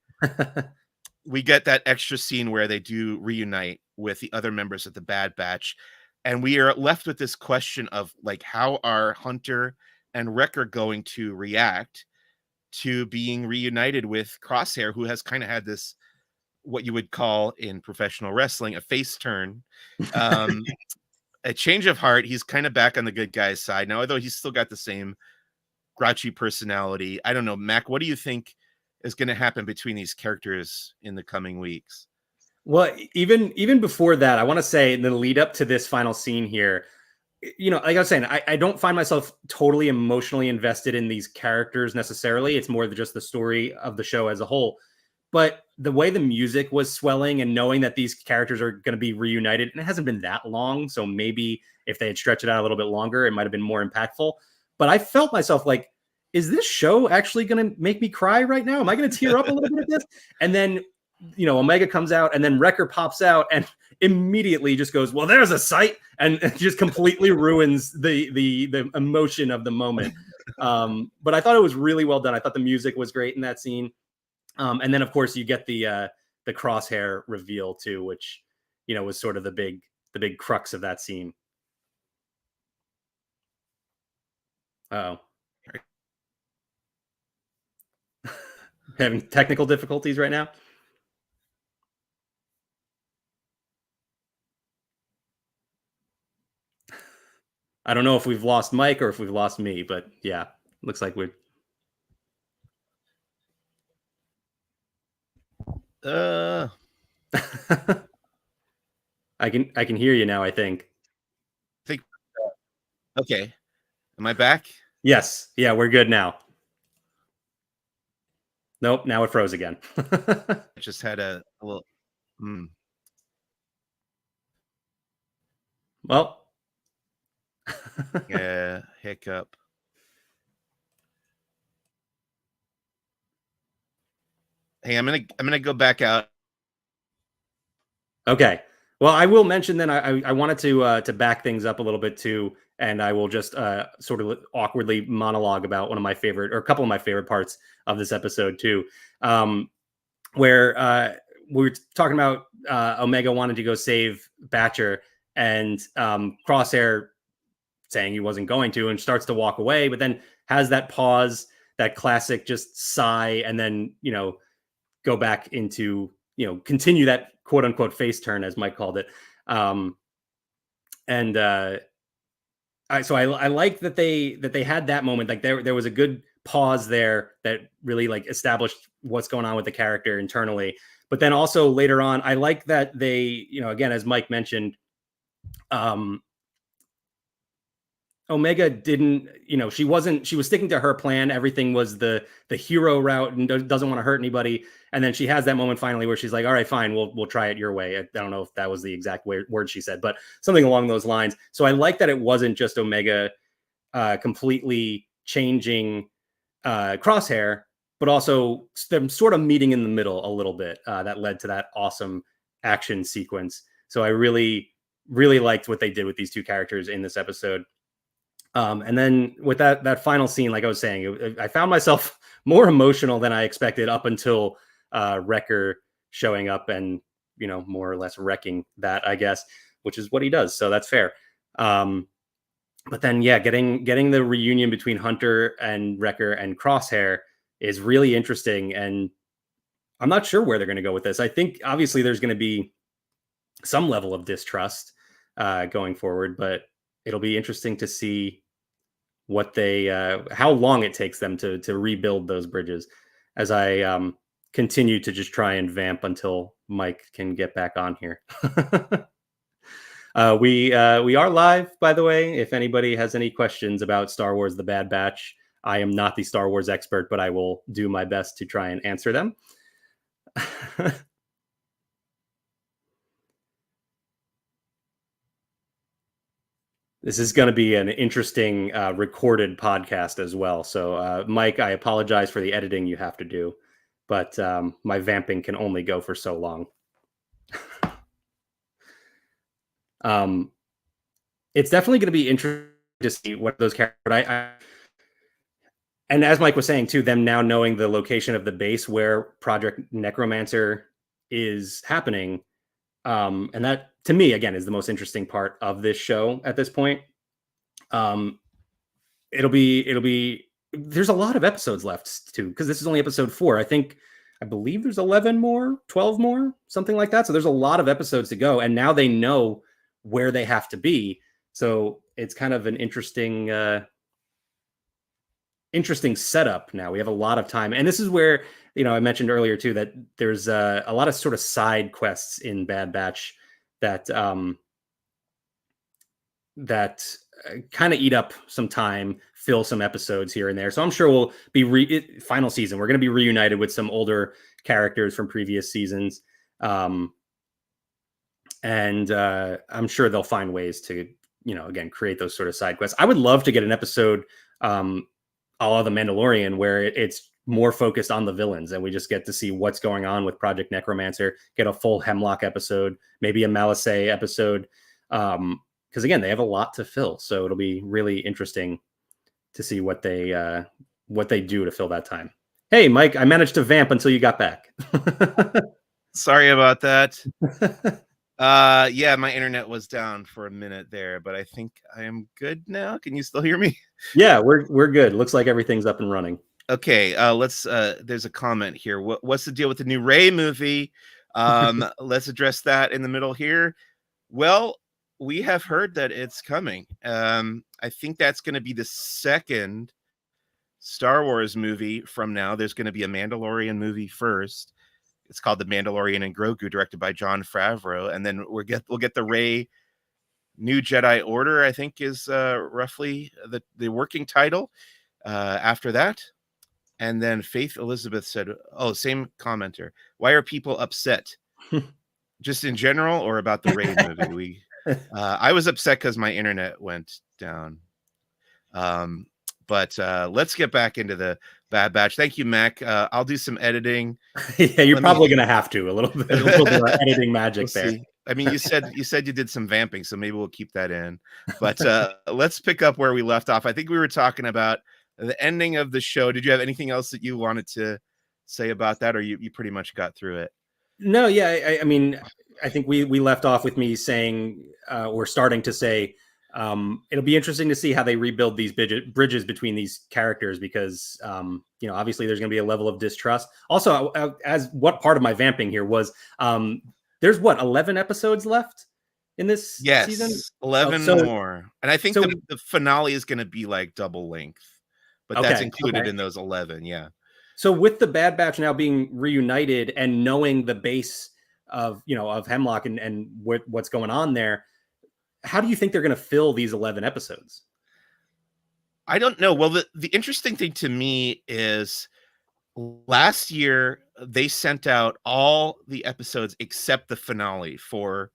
we get that extra scene where they do reunite with the other members of the Bad Batch. And we are left with this question of, like, how are Hunter and Wrecker going to react to being reunited with Crosshair, who has kind of had this, what you would call in professional wrestling, a face turn, a change of heart. He's kind of back on the good guy's side now, although he's still got the same grouchy personality. I don't know, Mac, what do you think is going to happen between these characters in the coming weeks? Well, even before that, I want to say in the lead up to this final scene here, like I was saying, I don't find myself totally emotionally invested in these characters necessarily. It's more just the story of the show as a whole. But the way the music was swelling and knowing that these characters are going to be reunited, and it hasn't been that long, so maybe if they had stretched it out a little bit longer, it might have been more impactful. But I felt myself like, is this show actually going to make me cry right now? Am I going to tear up a little bit at this? And then, Omega comes out, and then Wrecker pops out and immediately just goes, "Well, there's a sight," and just completely ruins the emotion of the moment. But I thought it was really well done. I thought the music was great in that scene. And then, of course, you get the Crosshair reveal too, which was sort of the big crux of that scene. Oh, having technical difficulties right now. I don't know if we've lost Mike or if we've lost me, but yeah, looks like we're. I can hear you now, I think. Okay. Am I back? Yes. Yeah, we're good now. Nope, now it froze again. I just had a little Well. Yeah, hiccup. Hey, I'm gonna go back out. Okay. Well, I will mention then I wanted to back things up a little bit too, and I will just sort of awkwardly monologue about one of my favorite, or a couple of my favorite parts of this episode too, where we were talking about Omega wanted to go save Bacher, and Crosshair saying he wasn't going to, and starts to walk away, but then has that pause, that classic just sigh, and then go back into continue that quote unquote face turn, as Mike called it. So I like that they had that moment. Like there was a good pause there that really like established what's going on with the character internally. But then also later on, I like that they, again, as Mike mentioned, Omega didn't, she was sticking to her plan. Everything was the hero route and doesn't want to hurt anybody. And then she has that moment finally where she's like, all right, fine, we'll try it your way. I don't know if that was the exact word she said, but something along those lines. So I like that it wasn't just Omega completely changing Crosshair, but also them sort of meeting in the middle a little bit. That led to that awesome action sequence. So I really, really liked what they did with these two characters in this episode. And then with that final scene, like I was saying, I found myself more emotional than I expected up until Wrecker showing up and, more or less wrecking that, I guess, which is what he does. So that's fair. But then, yeah, getting the reunion between Hunter and Wrecker and Crosshair is really interesting. And I'm not sure where they're going to go with this. I think obviously there's going to be some level of distrust going forward, but it'll be interesting to see what how long it takes them to rebuild those bridges, as I continue to just try and vamp until Mike can get back on here. We are live, by the way. If anybody has any questions about Star Wars: The Bad Batch, I am not the Star Wars expert, but I will do my best to try and answer them. This is going to be an interesting recorded podcast as well. So, Mike, I apologize for the editing you have to do, but my vamping can only go for so long. It's definitely going to be interesting to see what those characters. And as Mike was saying too, them now knowing the location of the base where Project Necromancer is happening, and that to me again is the most interesting part of this show at this point. It'll be. There's a lot of episodes left too, because this is only episode 4. I believe there's 11 more, 12 more, something like that. So there's a lot of episodes to go, and now they know where they have to be. So it's kind of an interesting setup now. We have a lot of time. And this is where, I mentioned earlier too, that there's a lot of sort of side quests in Bad Batch that kind of eat up some time, fill some episodes here and there. So I'm sure we'll be final season. We're going to be reunited with some older characters from previous seasons. And I'm sure they'll find ways to, again, create those sort of side quests. I would love to get an episode a la The Mandalorian where it's more focused on the villains and we just get to see what's going on with Project Necromancer, get a full Hemlock episode, maybe a Malisay episode. Because again, they have a lot to fill. So it'll be really interesting to see what they do to fill that time. Hey, Mike, I managed to vamp until you got back. Sorry about that. Yeah, my internet was down for a minute there, but I think I am good now. Can you still hear me? Yeah, we're good. Looks like everything's up and running. Okay, let's there's a comment here. What's the deal with the new Rey movie? Let's address that in the middle here. Well, we have heard that it's coming. I think that's going to be the second Star Wars movie from now. There's going to be a Mandalorian movie first. It's called The Mandalorian and Grogu, directed by Jon Favreau, and then we'll get the Rey New Jedi Order. I think is roughly the working title. After that, and then Faith Elizabeth said, "Oh, same commenter. Why are people upset? Just in general, or about the Rey movie?" I was upset because my internet went down. But let's get back into the Bad Batch. Thank you, Mac. I'll do some editing. Yeah, you're probably going to have to a little bit of editing magic there. See. I mean, you said you did some vamping, so maybe we'll keep that in. But let's pick up where we left off. I think we were talking about the ending of the show. Did you have anything else that you wanted to say about that, or you pretty much got through it? No, yeah. I mean, I think we left off with me saying, or starting to say, it'll be interesting to see how they rebuild these bridges between these characters, because obviously there's going to be a level of distrust. Also, as what part of my vamping here was, there's 11 episodes left in this season? 11 more. And I think the finale is going to be like double length, but that's included in those 11. Yeah. So with the Bad Batch now being reunited and knowing the base of Hemlock and what's going on there, how do you think they're going to fill these 11 episodes? I don't know. Well, the interesting thing to me is last year they sent out all the episodes except the finale for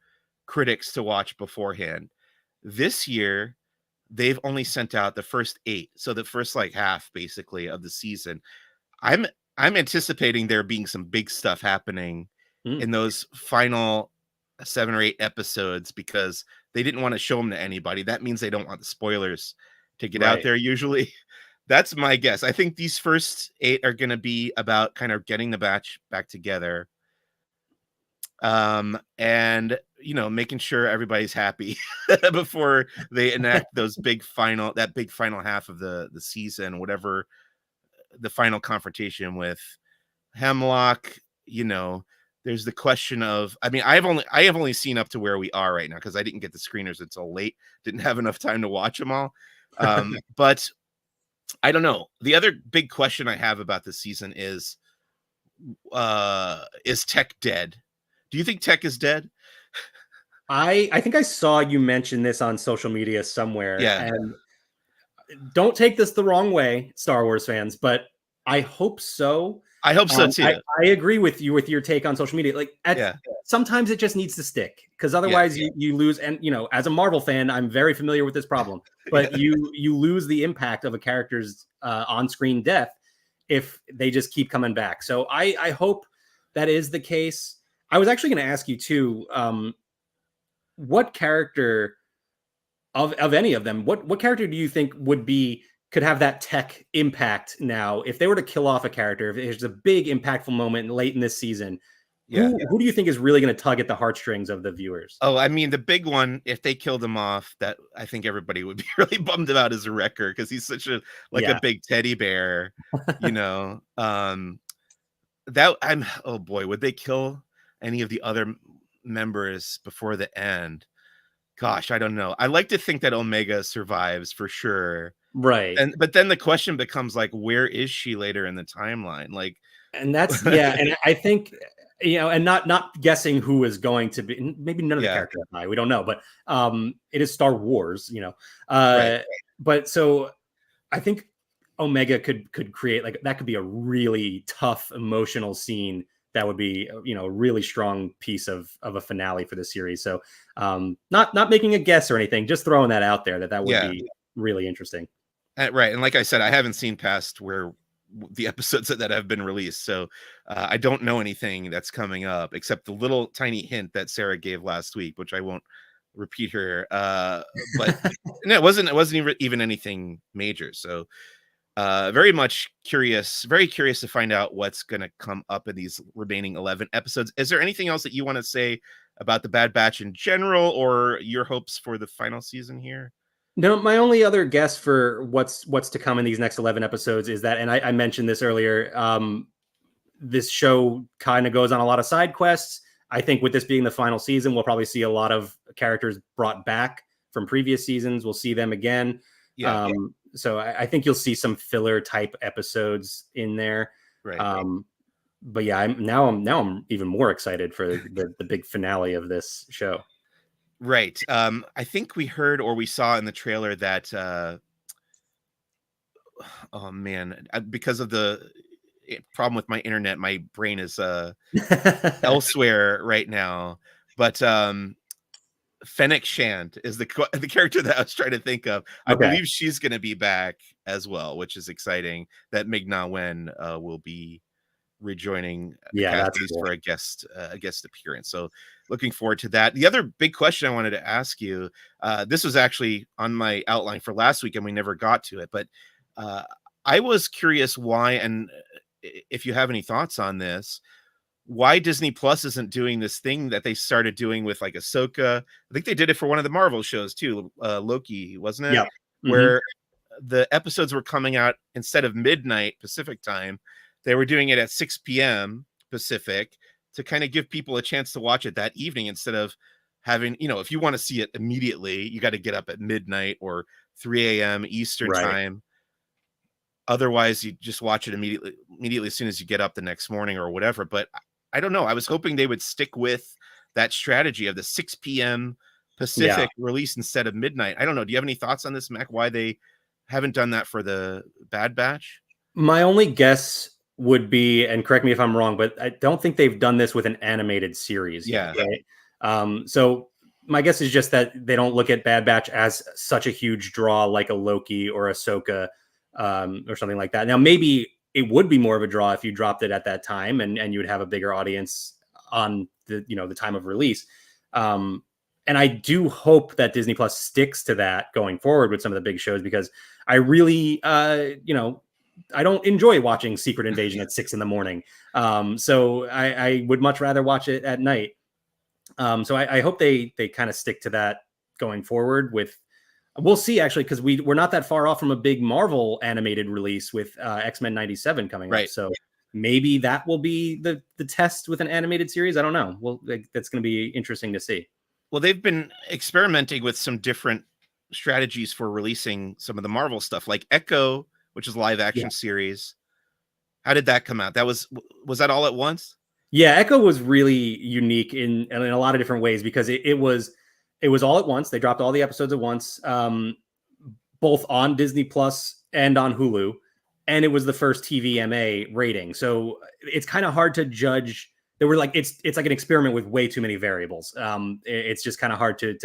critics to watch beforehand. This year, they've only sent out the first 8. So the first half basically of the season. I'm anticipating there being some big stuff happening in those final 7 or 8 episodes, because they didn't want to show them to anybody. That means they don't want the spoilers to get out there usually. That's my guess. I think these first 8 are going to be about kind of getting the batch back together. And making sure everybody's happy before they enact that big final half of the season, whatever the final confrontation with Hemlock. There's the question of, I mean, I have only seen up to where we are right now, because I didn't get the screeners until late, didn't have enough time to watch them all. But I don't know. The other big question I have about this season is Tech dead? Do you think Tech is dead? I think I saw you mention this on social media somewhere. Yeah. And don't take this the wrong way, Star Wars fans, but I hope so. I hope so too. I agree with you with your take on social media. Like at sometimes it just needs to stick, because otherwise you lose. And as a Marvel fan, I'm very familiar with this problem. But you lose the impact of a character's on-screen death if they just keep coming back. So I hope that is the case. I was actually going to ask you too, what character of any of them, what character do you think could have that tech impact now if they were to kill off a character, if there's a big impactful moment late in this season? Who do you think is really going to tug at the heartstrings of the viewers? Oh, I mean, the big one, if they killed him off, that I think everybody would be really bummed about, is Wrecker, because he's such a big teddy bear, oh boy, would they kill any of the other members before the end? Gosh, I don't know. I like to think that Omega survives for sure. Right. But then the question becomes, like, where is she later in the timeline? Like, and that's and I think, and not guessing who is going to be, maybe none of the characters die, we don't know, but it is Star Wars, right. But so I think Omega could create, like, that could be a really tough emotional scene that would be, a really strong piece of a finale for the series. So not making a guess or anything, just throwing that out there, that would be really interesting. Right. And like I said, I haven't seen past where the episodes that have been released, so I don't know anything that's coming up except the little tiny hint that Sarah gave last week, which I won't repeat here. But no, it wasn't even anything major. So very curious to find out what's going to come up in these remaining 11 episodes. Is there anything else that you want to say about the Bad Batch in general, or your hopes for the final season here? No, my only other guess for what's to come in these next 11 episodes is that, and I mentioned this earlier, this show kind of goes on a lot of side quests. I think with this being the final season, we'll probably see a lot of characters brought back from previous seasons. We'll see them again. So I think you'll see some filler type episodes in there. Right. But yeah, I'm even more excited for the big finale of this show. Right. I think we heard or we saw in the trailer that oh man, because of the problem with my internet, my brain is elsewhere right now. But Fennec Shand is the character that I was trying to think of. I believe she's going to be back as well, which is exciting. That Ming-Na Wen will be rejoining the cast cool. For a guest appearance. So looking forward to that. The other big question I wanted to ask you, this was actually on my outline for last week and we never got to it, but I was curious why, and if you have any thoughts on this, why Disney Plus isn't doing this thing that they started doing with, like, Ahsoka. I think they did it for one of the Marvel shows too, Loki, wasn't it? Yeah. Where the episodes were coming out instead of midnight Pacific time, they were doing it at 6 p.m. Pacific to kind of give people a chance to watch it that evening, instead of having, if you want to see it immediately, you got to get up at midnight or 3 a.m. Eastern time. Otherwise, you just watch it immediately as soon as you get up the next morning or whatever. But I don't know. I was hoping they would stick with that strategy of the 6 p.m. Pacific release instead of midnight. I don't know. Do you have any thoughts on this, Mac? Why they haven't done that for the Bad Batch? My only guess would be, and correct me if I'm wrong, but I don't think they've done this with an animated series. Right? So my guess is just that they don't look at Bad Batch as such a huge draw like a Loki or Ahsoka or something like that. Now, maybe it would be more of a draw if you dropped it at that time and you would have a bigger audience on the time of release. And I do hope that Disney Plus sticks to that going forward with some of the big shows, because I really, I don't enjoy watching Secret Invasion at 6 a.m. So I would much rather watch it at night. So I hope they kind of stick to that going forward. We'll see, actually, because we're not that far off from a big Marvel animated release with X-Men 97 coming up. So maybe that will be the test with an animated series. I don't know. Well, that's going to be interesting to see. Well, they've been experimenting with some different strategies for releasing some of the Marvel stuff, like Echo, which is a live action series. How did that come out? Was that all at once? Yeah, Echo was really unique in a lot of different ways, because it was all at once. They dropped all the episodes at once, both on Disney Plus and on Hulu. And it was the first TVMA rating. So it's kind of hard to judge they were like, it's like an experiment with way too many variables. It's just kind of hard to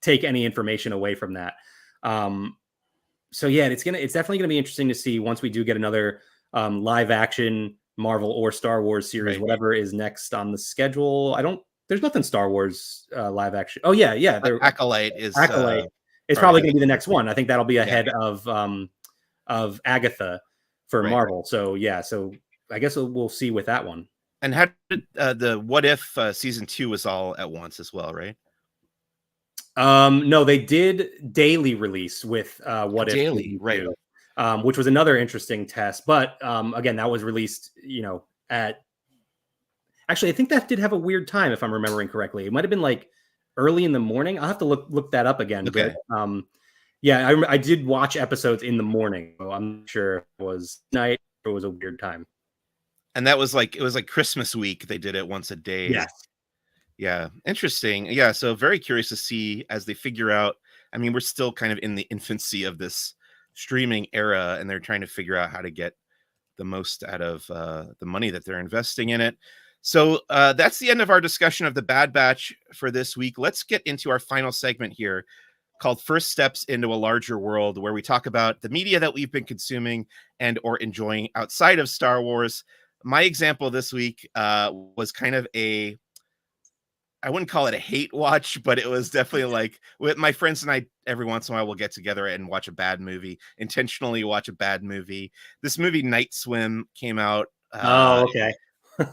take any information away from that. So yeah, it's definitely gonna be interesting to see once we do get another live action Marvel or Star Wars series, whatever is next on the schedule. There's nothing Star Wars live action. Oh yeah. Acolyte is probably going to be the next one. I think that'll be ahead of Agatha for Marvel. So yeah, so I guess we'll see with that one. And how did the What If season 2 was all at once as well, right? No, they did daily release with What If daily, right? Which was another interesting test. But again, that was released, at. Actually, I think that did have a weird time, if I'm remembering correctly. It might have been like early in the morning. I'll have to look that up again. Okay. But, yeah, I did watch episodes in the morning. So I'm not sure if it was night or it was a weird time. And that was it was like Christmas week. They did it once a day. Yes. Yeah. Interesting. Yeah. So very curious to see as they figure out. I mean, we're still kind of in the infancy of this streaming era, and they're trying to figure out how to get the most out of the money that they're investing in it. So that's the end of our discussion of the Bad Batch for this week. Let's get into our final segment here called First Steps into a Larger World, where we talk about the media that we've been consuming and or enjoying outside of Star Wars. My example this week was kind of I wouldn't call it a hate watch, but it was definitely like with my friends and I, every once in a while we'll get together and watch a bad movie, intentionally watch a bad movie. This movie Night Swim came out. Okay.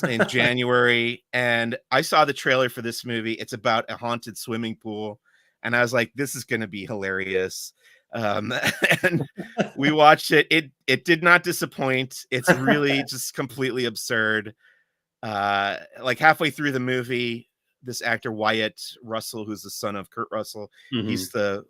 In January, and I saw the trailer for this movie. It's about a haunted swimming pool, and I was like, this is going to be hilarious. And we watched it. It did not disappoint. It's really just completely absurd. Like halfway through the movie, this actor Wyatt Russell, who's the son of Kurt Russell, he's the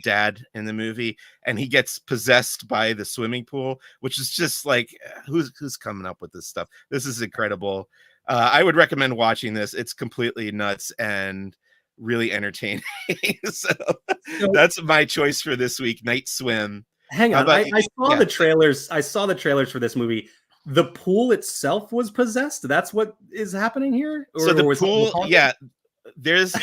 dad in the movie, and he gets possessed by the swimming pool, which is just like, who's coming up with this stuff? This is incredible. I would recommend watching this. It's completely nuts and really entertaining. so that's my choice for this week, Night Swim. Hang on, I saw the trailers. I saw the trailers for this movie. The pool itself was possessed. That's what is happening here. So the pool, there's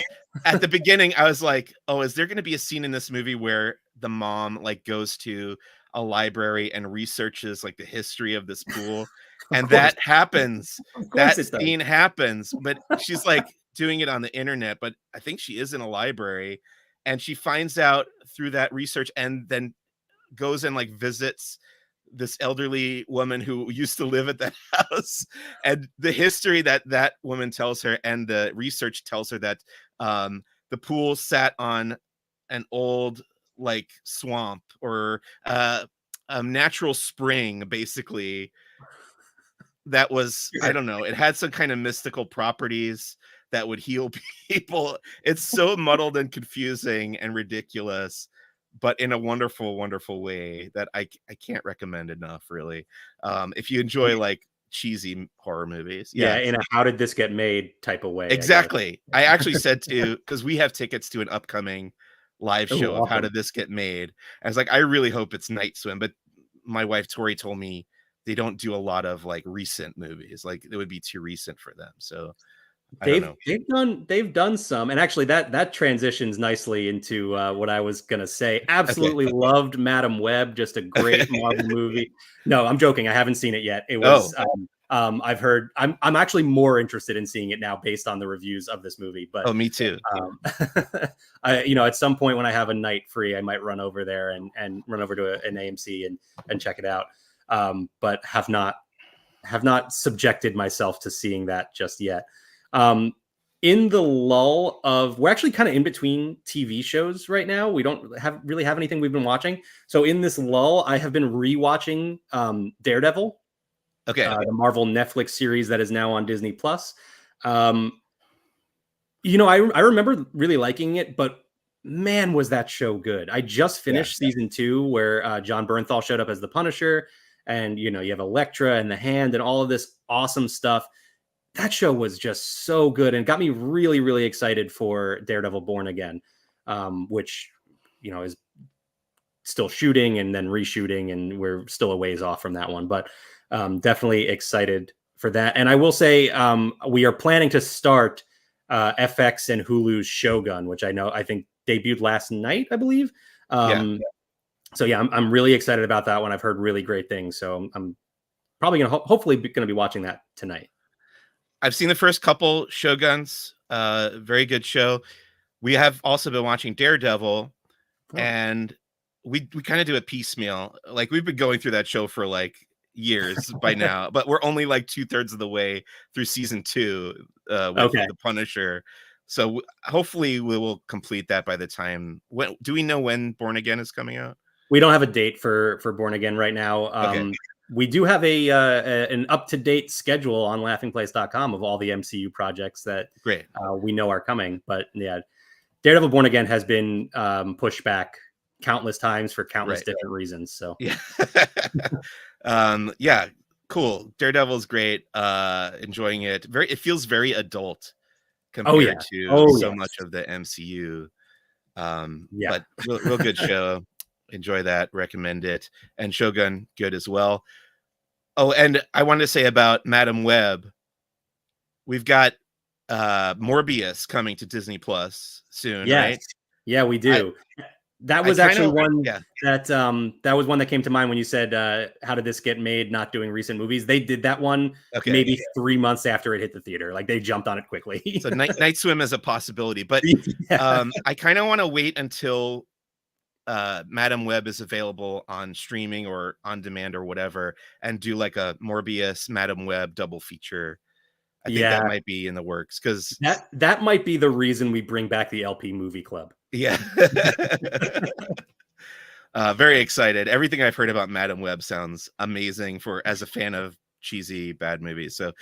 at the beginning, I was like, oh, is there going to be a scene in this movie where the mom like goes to a library and researches like the history of this pool? And that happens. That scene happens, but she's like doing it on the internet, but I think she is in a library, and she finds out through that research and then goes and like visits this elderly woman who used to live at that house, and the history that woman tells her and the research tells her that the pool sat on an old like swamp or a natural spring, basically, that was, I don't know, it had some kind of mystical properties that would heal people. It's so muddled and confusing and ridiculous, but in a wonderful, wonderful way that I can't recommend enough, really. If you enjoy like cheesy horror movies. Yeah, in a how did this get made type of way. Exactly. I actually said because we have tickets to an upcoming live show of How Did This Get Made. I was like, I really hope it's Night Swim, but my wife Tori told me they don't do a lot of like recent movies. Like it would be too recent for them. So they've done some, and actually that transitions nicely into what I was gonna say. Absolutely loved Madam Web, just a great Marvel movie. No, I'm joking. I haven't seen it yet. It was I've heard. I'm actually more interested in seeing it now based on the reviews of this movie. But me too. At some point when I have a night free, I might run over there and run over to an AMC and check it out. But have not subjected myself to seeing that just yet. In the lull of, we're actually kind of in between TV shows right now. We don't really have anything we've been watching. So in this lull, I have been rewatching Daredevil. The Marvel Netflix series that is now on Disney Plus. I remember really liking it, but man, was that show good. I just finished season 2 where John Bernthal showed up as the Punisher, and you have Elektra and the Hand and all of this awesome stuff. That show was just so good and got me really, really excited for Daredevil Born Again, which, is still shooting and then reshooting, and we're still a ways off from that one, but definitely excited for that. And I will say we are planning to start FX and Hulu's Shogun, which I think debuted last night, I believe. So yeah, I'm really excited about that one. I've heard really great things, so I'm probably hopefully going to be watching that tonight. I've seen the first couple Shoguns. Very good show. We have also been watching Daredevil, and we kind of do a piecemeal. Like, we've been going through that show for like years by now, but we're only like 2/3 of the way through season 2 with the Punisher. So hopefully we will complete that by the time. When do we know when Born Again is coming out? We don't have a date for Born Again right now. We do have an up-to-date schedule on laughingplace.com of all the MCU projects that we know are coming. But yeah, Daredevil Born Again has been pushed back countless times for countless different reasons. So yeah, cool. Daredevil's great. Enjoying it. It feels very adult compared to so much of the MCU. But real good show. Enjoy that. Recommend it. And Shogun, good as well. Oh, and I wanted to say about Madam Web. We've got Morbius coming to Disney Plus soon, right? Yeah, we do. That was actually one that was one that came to mind when you said, how did this get made not doing recent movies? They did that one maybe 3 months after it hit the theater. Like, they jumped on it quickly. So Night Swim is a possibility. But I kind of want to wait until Madam Web is available on streaming or on demand or whatever, and do like a Morbius Madam Web double feature. I think that might be in the works, because that might be the reason we bring back the LP movie club. Very excited. Everything I've heard about Madam Web sounds amazing as a fan of cheesy bad movies. So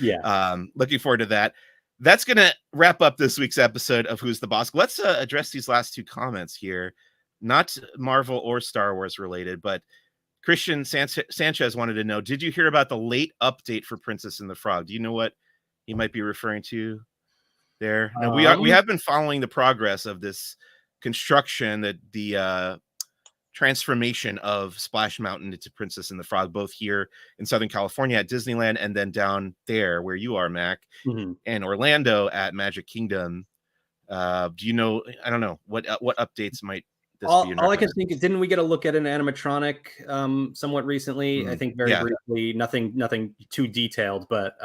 looking forward to that. That's gonna wrap up this week's episode of Who's the Boss. Let's address these last 2 comments here. Not Marvel or Star Wars related, but Christian Sanchez wanted to know, did you hear about the late update for Princess and the Frog? Do you know what he might be referring to there? Now, we have been following the progress of this construction, that the transformation of Splash Mountain into Princess and the Frog, both here in Southern California at Disneyland, and then down there where you are, Mac, and Orlando at Magic Kingdom. Do you know? I don't know what updates might. All I can think is, didn't we get a look at an animatronic somewhat recently? I think very briefly, nothing too detailed, but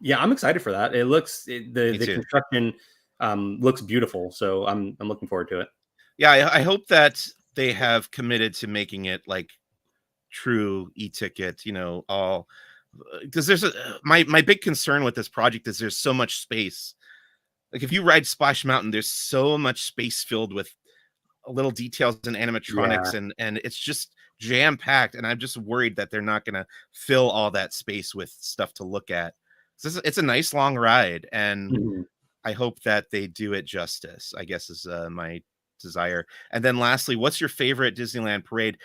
yeah, I'm excited for that. It looks the construction looks beautiful, so I'm looking forward to it. Yeah, I hope that they have committed to making it like true e-ticket, all, because there's my big concern with this project is there's so much space. Like, if you ride Splash Mountain, there's so much space filled with little details and animatronics, and it's just jam-packed, and I'm just worried that they're not going to fill all that space with stuff to look at. So it's a nice long ride, and I hope that they do it justice, I guess, is my desire. And then lastly, what's your favorite Disneyland parade?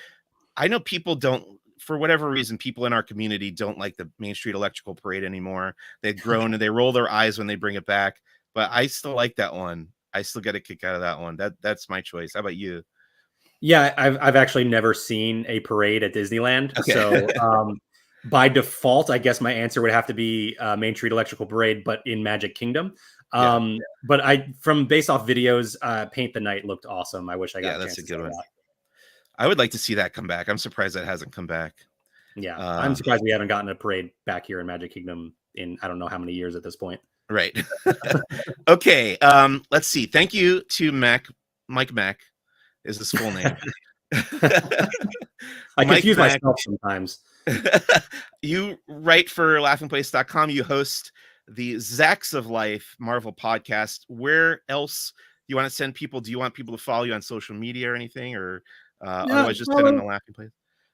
I know people don't, for whatever reason, people in our community don't like the Main Street Electrical Parade anymore. They've grown and they roll their eyes when they bring it back, but I still like that one. I still get a kick out of that one. That's my choice. How about you? Yeah, I've actually never seen a parade at Disneyland. So by default, I guess my answer would have to be Main Street Electrical Parade, but in Magic Kingdom. But from based off videos, Paint the Night looked awesome. I wish I got that's a good one. I would like to see that come back. I'm surprised that hasn't come back. Yeah, I'm surprised we haven't gotten a parade back here in Magic Kingdom in I don't know how many years at this point. Right. Okay. Let's see. Thank you to Mike Mack is his full name. I confuse myself sometimes. You write for laughingplace.com. You host the Zzzax of Life Marvel podcast. Where else do you want to send people? Do you want people to follow you on social media or anything, or otherwise just send them to Laughing Place?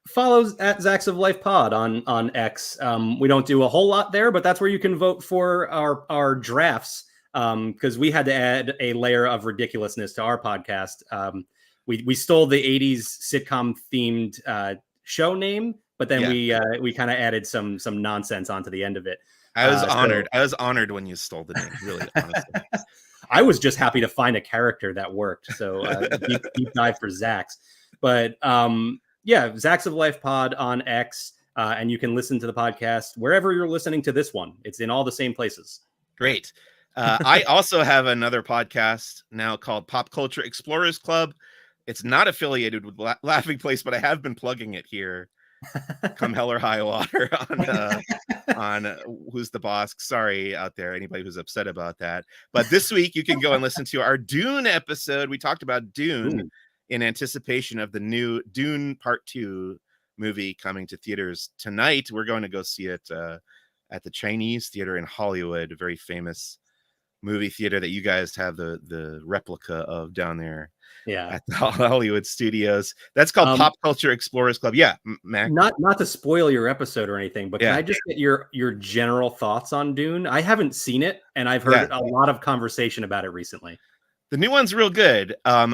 Follows at Zzzax of Life Pod on X. We don't do a whole lot there, but that's where you can vote for our drafts, because we had to add a layer of ridiculousness to our podcast. We stole the 80s sitcom themed show name, but then we kind of added some nonsense onto the end of it. I was honored. I was honored when you stole the name, really, honestly. I was just happy to find a character that worked. So deep dive for Zzzax. But yeah, Zzzax of Life Pod on X. And you can listen to the podcast wherever you're listening to this one. It's in all the same places. Great. I also have another podcast now called Pop Culture Explorers Club. It's not affiliated with Laughing Place, but I have been plugging it here. Come hell or high water on Who's the Bossk. Sorry out there, anybody who's upset about that. But this week you can go and listen to our Dune episode. We talked about Dune in anticipation of the new Dune Part 2 movie coming to theaters tonight. We're going to go see it at the Chinese Theater in Hollywood, a very famous movie theater that you guys have the replica of down there. Yeah, at the Hollywood studios. That's called Pop Culture Explorers Club. Yeah, Mac. Not to spoil your episode or anything, but can I just get your general thoughts on Dune? I haven't seen it, and I've heard a lot of conversation about it recently. The new one's real good.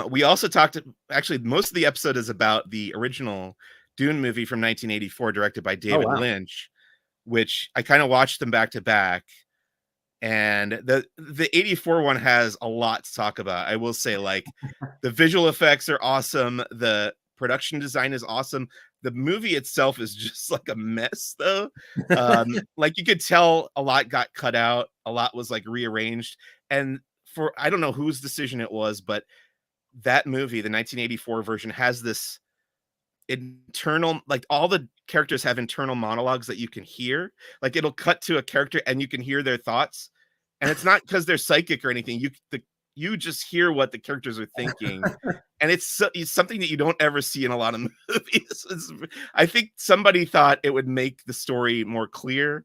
We also talked. Actually, most of the episode is about the original Dune movie from 1984, directed by David Lynch, which I kind of watched them back to back. And the 84 one has a lot to talk about. I will say, like, the visual effects are awesome. The production design is awesome. The movie itself is just like a mess, though. Like, you could tell a lot got cut out. A lot was like rearranged. And I don't know whose decision it was, but that movie, the 1984 version, has this internal, like, all the characters have internal monologues that you can hear. Like, it'll cut to a character and you can hear their thoughts, and it's not because they're psychic or anything. You just hear what the characters are thinking, and it's something that you don't ever see in a lot of movies. I think somebody thought it would make the story more clear,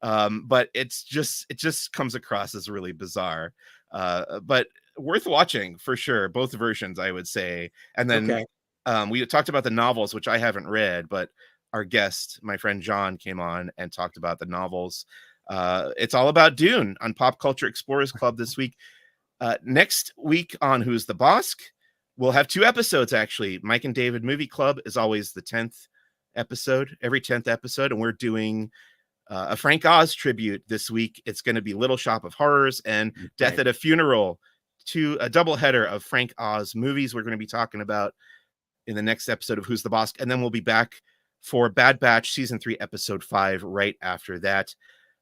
but it just comes across as really bizarre, but worth watching for sure. Both versions, I would say. And then we talked about the novels, which I haven't read, but our guest, my friend John, came on and talked about the novels. It's all about Dune on Pop Culture Explorers Club this week. Next week on Who's the Bossk, we'll have 2 episodes, actually. Mike and David Movie Club is always the 10th episode, every 10th episode, and we're doing a Frank Oz tribute this week. It's going to be Little Shop of Horrors and Death at a Funeral, a double header of Frank Oz movies we're going to be talking about in the next episode of Who's the Bossk, and then we'll be back for Bad Batch Season 3, Episode 5 right after that.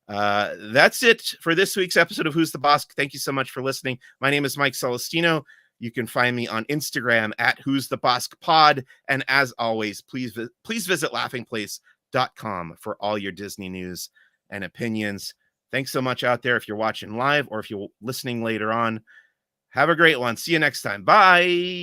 That's it for this week's episode of Who's the Bossk. Thank you so much for listening. My name is Mike Celestino. You can find me on Instagram at Who's the Bossk Pod. And as always, please visit laughingplace.com for all your Disney news and opinions. Thanks so much out there if you're watching live or if you're listening later on. Have a great one. See you next time. Bye.